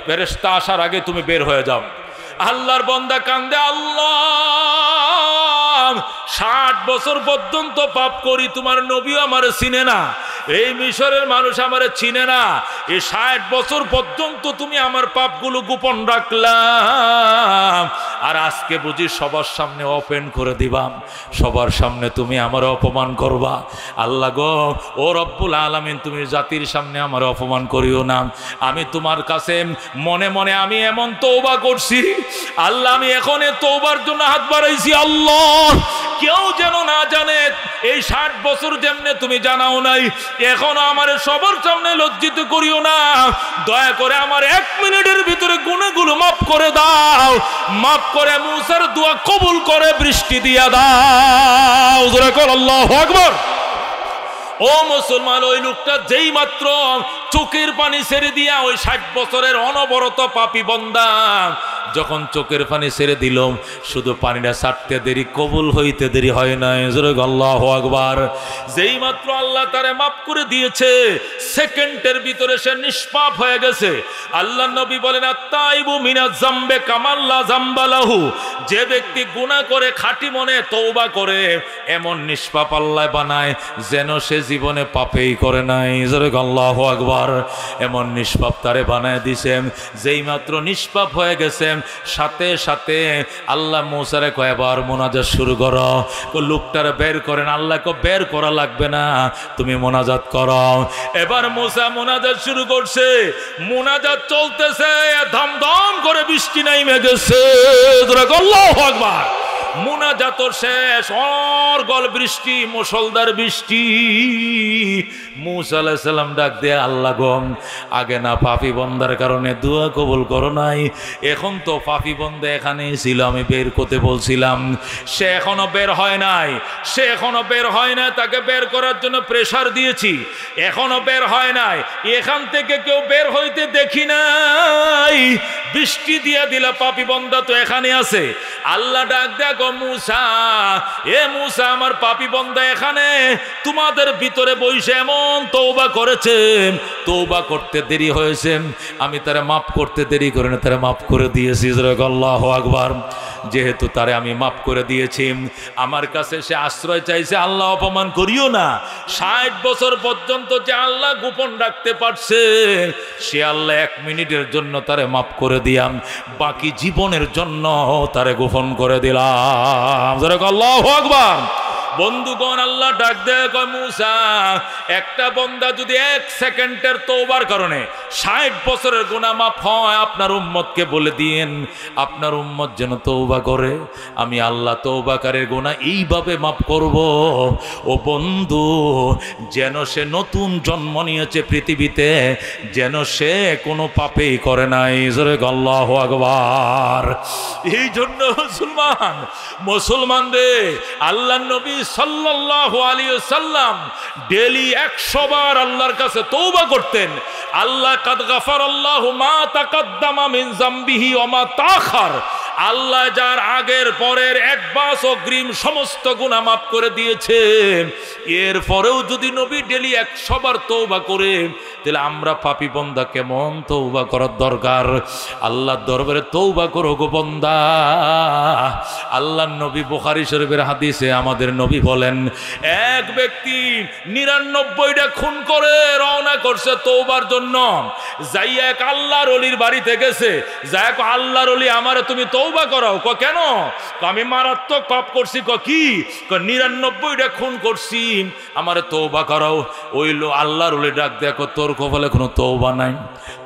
ফেরেশতা আসার আগে তুমি বের হয়ে যাও। আল্লাহর বান্দা কান্দে, আল্লাহ 60 বছর পর্যন্ত পাপ করি, তোমার নবীও আমার চিনে না, এই মিশরের মানুষ আমার চিনে না, এই 60 বছর পর্যন্ত তুমি আমার পাপগুলো গোপন রাখলাম, আর আজকে বুঝি সবার সামনে ওপেন করে দিবাম, সবার সামনে তুমি আমার অপমান করবা। আল্লাহ গো, ও রব্বুল আলামিন, তুমি জাতির সামনে আমার অপমান করিও না। আমি তোমার কাছে মনে মনে আমি এমন তওবা করছি, আল্লাহ আমি এখন তওবার জন্য হাত বাড়াইছি, আল্লাহ কেউ যেন না জানে, এই 60 বছর যেমনে তুমি জানাও নাই, এখনো আমার সবার সামনে লজ্জিত করিও না, দয়া করে আমার 1 মিনিটের ভিতরে গুনাহগুলো মাফ করে দাও, মাফ করে মূসার দোয়া কবুল করে বৃষ্টি দিয়া দাও। জোরে কর আল্লাহু আকবার। ও মুসলমান, ওই লোকটা যেই মাত্র চোখের পানি ছেড়ে দিয়া, ওই 60 বছরের অনবরত পাপী বান্দা যখন চোখের পানি ছেড়ে দিল, শুধু পানিটা ছাড়তে দেরি, কবুল হইতে দেরি হয় নাই। জোরে আল্লাহু আকবার। যেই মাত্র আল্লাহ তারে মাফ করে দিয়েছে, সেকেন্ডের ভিতরে সে নিষ্পাপ হয়ে গেছে। আল্লাহ নবী বলেন, আত্তাইবু মিনাজ জামবে কামাল্লা জামবালাহু, যে ব্যক্তি গুনাহ করে খাঁটি মনে তওবা করে, এমন নিষ্পাপ আল্লাহ বানায় যেন সে জীবনে পাপেই করে নাই। জোরে আল্লাহু আকবার। এমন নিষ্পাপ তারে বানায় দিছেন, যেই মাত্র নিষ্পাপ হয়ে গেছেন, সাথে সাথে আল্লাহ মূসারে কয়, এবার মোনাজাত শুরু করো। লোকটারে বের করেন। আল্লাহ কো বের করা লাগবে না, তুমি মোনাজাত করো। এবার মূসা মোনাজাত শুরু করছে, মোনাজাত চলতেছে, ধমধম করে বৃষ্টি নাইমে গেছে। আল্লাহু আকবার। মোনাজাত শেষ, অর্গল বৃষ্টি, মুষলধার বৃষ্টি। মূসা আলাইহিস সালাম ডাক দিয়ে, আল্লাহ গো, আগে না পাপী বন্দার কারণে দোয়া কবুল করো নাই, এখন তো পাপী বন্দা এখানেই ছিল, আমি বের করতে বলছিলাম, সে এখনো বের হয় নাই, সে এখনো বের হয় নাই, তাকে বের করার জন্য প্রেসার দিয়েছি, এখনো বের হয় নাই, এখান থেকে কেউ বের হইতে দেখি নাই, বৃষ্টি দিয়া দিলা, পাপী বন্দা তো এখানে আছে। আল্লাহ ডাক দেখো, মূসা, এ মূসা, আমার পাপী বন্দা এখানে তোমাদের ভিতরে বসে এমন তওবা করেছে, তওবা করতে দেরি হয়েছে, আমি তারে মাফ করতে দেরি করে না, তারে মাফ করে দিয়েছি। আল্লাহু আকবার। যেহেতু তারে আমি মাফ করে দিয়েছি, আমার কাছে সে আশ্রয় চাইছে, আল্লাহ অপমান করিও না। 60 বছর পর্যন্ত যে আল্লাহ গোপন রাখতে পারছে, সে আল্লাহ 1 মিনিটের জন্য তারে মাফ করে দিয়াম, বাকি জীবনের জন্য তারে গোপন করে দিলাম। আল্লাহু আকবার। বন্ধুগণ, আল্লাহ ডাক দেয়, কয় মূসা, একটা বান্দা যদি 1 সেকেন্ডের তওবার কারণে 60 বছরের গুনাহ মাফ হয়, আপনার উম্মতকে বলে দিয়েন, আপনার উম্মত যেন তওবা করে, আমি আল্লাহ তওবাকারীর গুনাহ এইভাবে মাফ করব। ও বন্ধু, যেন সে নতুন জন্ম নিয়েছে পৃথিবীতে, যেন সে কোনো পাপেই করে নাই। জোরে আল্লাহু আকবার। এই জন্য মুসলমানদের আল্লাহর নবী সাল্লাল্লাহু আলাইহি ওয়াসাল্লাম ডেইলি 100 বার আল্লাহর কাছে তওবা করতেন। আল্লাহ কাদ গাফারাল্লাহু মা তাকাদ্দামা মিন যামবিহি ওয়া মা তাখার, আল্লাহ যার আগের পরের অ্যাডভান্স অগ্রিম সমস্ত গুনাহ মাফ করে দিয়েছেন। এরপরেও যদি নবী ডেইলি 100 বার তওবা করে, তাহলে আমরা পাপী বান্দা কেমন তওবা করার দরকার। আল্লাহর দরবারে তওবা করো গো বান্দা, আল্লাহর নবী বুখারী শরীফের হাদিসে আমাদের নবী বলেন, এক ব্যক্তি 99টা খুন করে রওনা করছে তওবার জন্য, যাইয়া এক আল্লাহর ওলির বাড়িতে গেছে, যাই আল্লাহর ওলি আমারে তুমি তওবা করাও। কেন? আমি মারাত্মক পাপ করছি। কি? 99টা খুন করছি, আমারে তওবা করাও। ওই আল্লাহর ওলি ডাক দেখো, তোর কপালে কোনো তওবা নাই,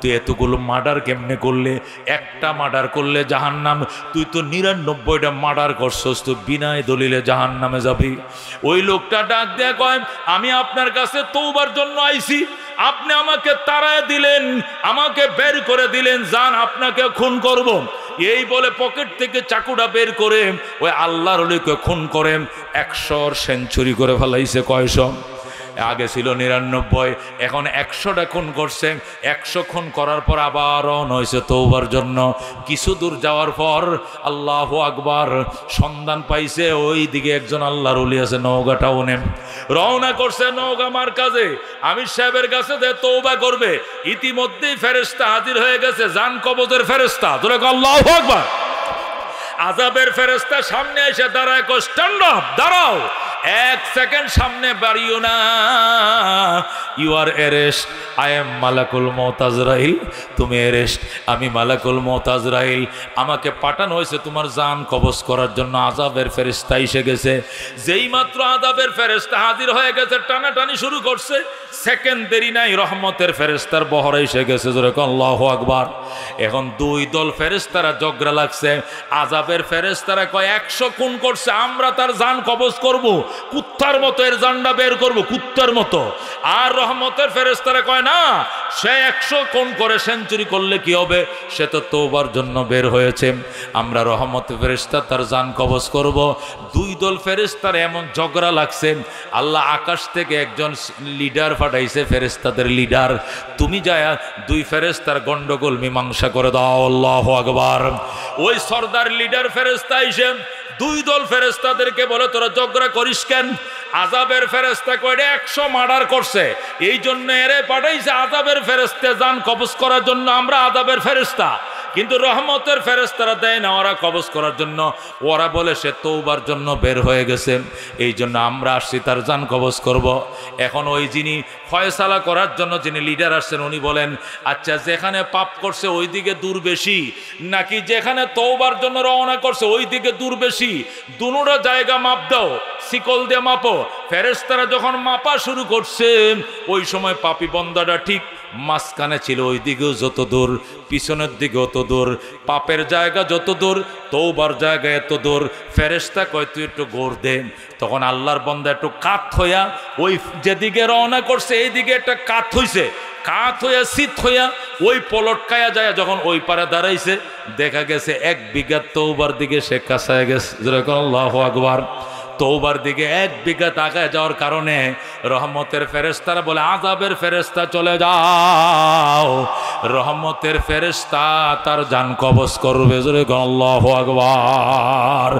তুই এতগুলো মার্ডার কেমনে করলে? একটা মার্ডার করলে জাহান্নাম, তুই তো 99টা মার্ডার করছস, তুই বিনা দলিলে জাহান্নামে যাবি। ওই লোকটা ডাক দেয়া কয়, আমি আপনার কাছে তওবার জন্য আইছি, আপনি আমাকে তাড়ায় দিলেন, আমাকে বের করে দিলেন, যান আপনাকে খুন করব। এই বলে পকেট থেকে চাকুটা বের করে ওই আল্লাহর ওলিকে খুন করে 100 সেঞ্চুরি করে ফেলাইছে। কয়শো? আগে ছিল 99, এখন 100টা খুন করছে। 100 খুন করার পর আবার নয়ছে তওবার জন্য। কিছু দূর যাওয়ার পর আল্লাহু আকবার, সন্ধান পাইছে ওই দিকে একজন আল্লাহর ওলি আছে, নওগাঁ টাউনে রওনা করছে নওগাঁ মার্কাজে আমির সাহেবের কাছে যে তওবা করবে। ইতিমধ্যেই ফেরেশতা হাজির হয়ে গেছে, জান কবজের ফেরেশতা। তোরা আল্লাহু আকবার। আযাবের ফেরেশতা সামনে এসে দাঁড়ায়, কো স্ট্যান্ড আপ, দাঁড়াও, 1 সেকেন্ড সামনে বাড়িও না, you are arrest, I am মালাকুল মউত আজরাইল। তুমি অ্যারেস্ট, আমি মালাকুল মউত আজরাইল। আমাকে পাঠানো হয়েছে তোমার জান কবজ করার জন্য। আযাবের ফেরেশতা এসে গেছে। যেই মাত্র আযাবের ফেরেশতা হাজির হয়ে গেছে, টানাটানি শুরু করছে। সেকেন্ড দেরি নাই, রহমতের ফেরেশতার বহর এসে গেছে। জোরে আল্লাহু আকবার। এখন দুই দল ফেরেশতারা ঝগড়া লাগছে। আযাবের ফেরেশতারা কয় 100 খুন করছে, আমরা তার জান কবজ করব, কুত্তার মতো এর জানটা বের করব, কুত্তার মতো। আর রহমতের ফেরেশতারা কয় না, সে 100 খুন করে সেঞ্চুরি করলে কি হবে, সে তো তওবার জন্য বের হয়েছে, আমরা রহমতের ফেরেশতা তার জান কবজ করব। দুই দল ফেরেশতার এমন ঝগড়া লাগছে, আল্লাহ আকাশ থেকে একজন লিডার পাঠাইছে, ফেরেশতাদের লিডার, তুমি যায় দুই ফেরেশতার গন্ডগোল মীমাংসা করে দাও। আল্লাহু আকবার। ওই সরদার লিডার ফেরেশতা এসে দুই দল ফেরেশতাদেরকে বলে, তোরা ঝগড়া করিস কেন? আযাবের ফেরেশতা কয়টা 100 মার্ডার করছে, এই জন্য এরে পাঠাইছে আযাবের ফেরেশতা জান কবজ করার জন্য। আমরা আযাবের ফেরেশতা, কিন্তু রহমতের ফেরেশতারা দেয় না, ওরা কবজ করার জন্য। ওরা বলে সে তওবার জন্য বের হয়ে গেছে, এই জন্য আমরা আসছি তার জান কবজ করব। এখন ওই যিনি ফয়সালা করার জন্য যিনি লিডার আসছেন, উনি বলেন, আচ্ছা যেখানে পাপ করছে ওই দিকে দূর বেশি, নাকি যেখানে তওবার জন্য রওনা করছে ওই দিকে দূর বেশি? দুটো জায়গা মাপ দাও, শিকল দিয়ে মাপো। ফেরেশতারা যখন মাপা শুরু করছে, ওই সময় পাপী বন্দাটা ঠিক মাঝখানে ছিল, ওই দিকেও যত দূর, পিছনের দিকে অত দূর, পাপের জায়গা যত দূর, তওবার জায়গা এত দূর। ফেরেশতা কয় তুই একটু গোড় দে। তখন আল্লাহর বান্দা একটু কাত হইয়া ওই যেদিকে রওনা করছে এই দিকে একটা কাত হইছে, কাত হইয়া শীত হইয়া ওই পলটকায়া যায়, যখন ওই পারে দাঁড়াইছে দেখা গেছে 1 বিঘা তওবার দিকে সে কাছায় গেছে। আল্লাহু আকবার। তওবার দিকে 1 বিঘা তাকায় যাওয়ার কারণে রহমতের ফেরেশতারা বলে, আযাবের ফেরেশতা চলে যাও, রহমতের ফেরেশতা তার জান কবজ করবে। জোরে আল্লাহু আকবার।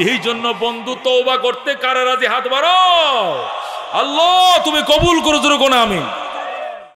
এই জন্য বন্ধু, তওবা করতে কারা রাজি? হাত বাড়াও। আল্লাহ তুমি কবুল করো। জোরে কোন আমিন।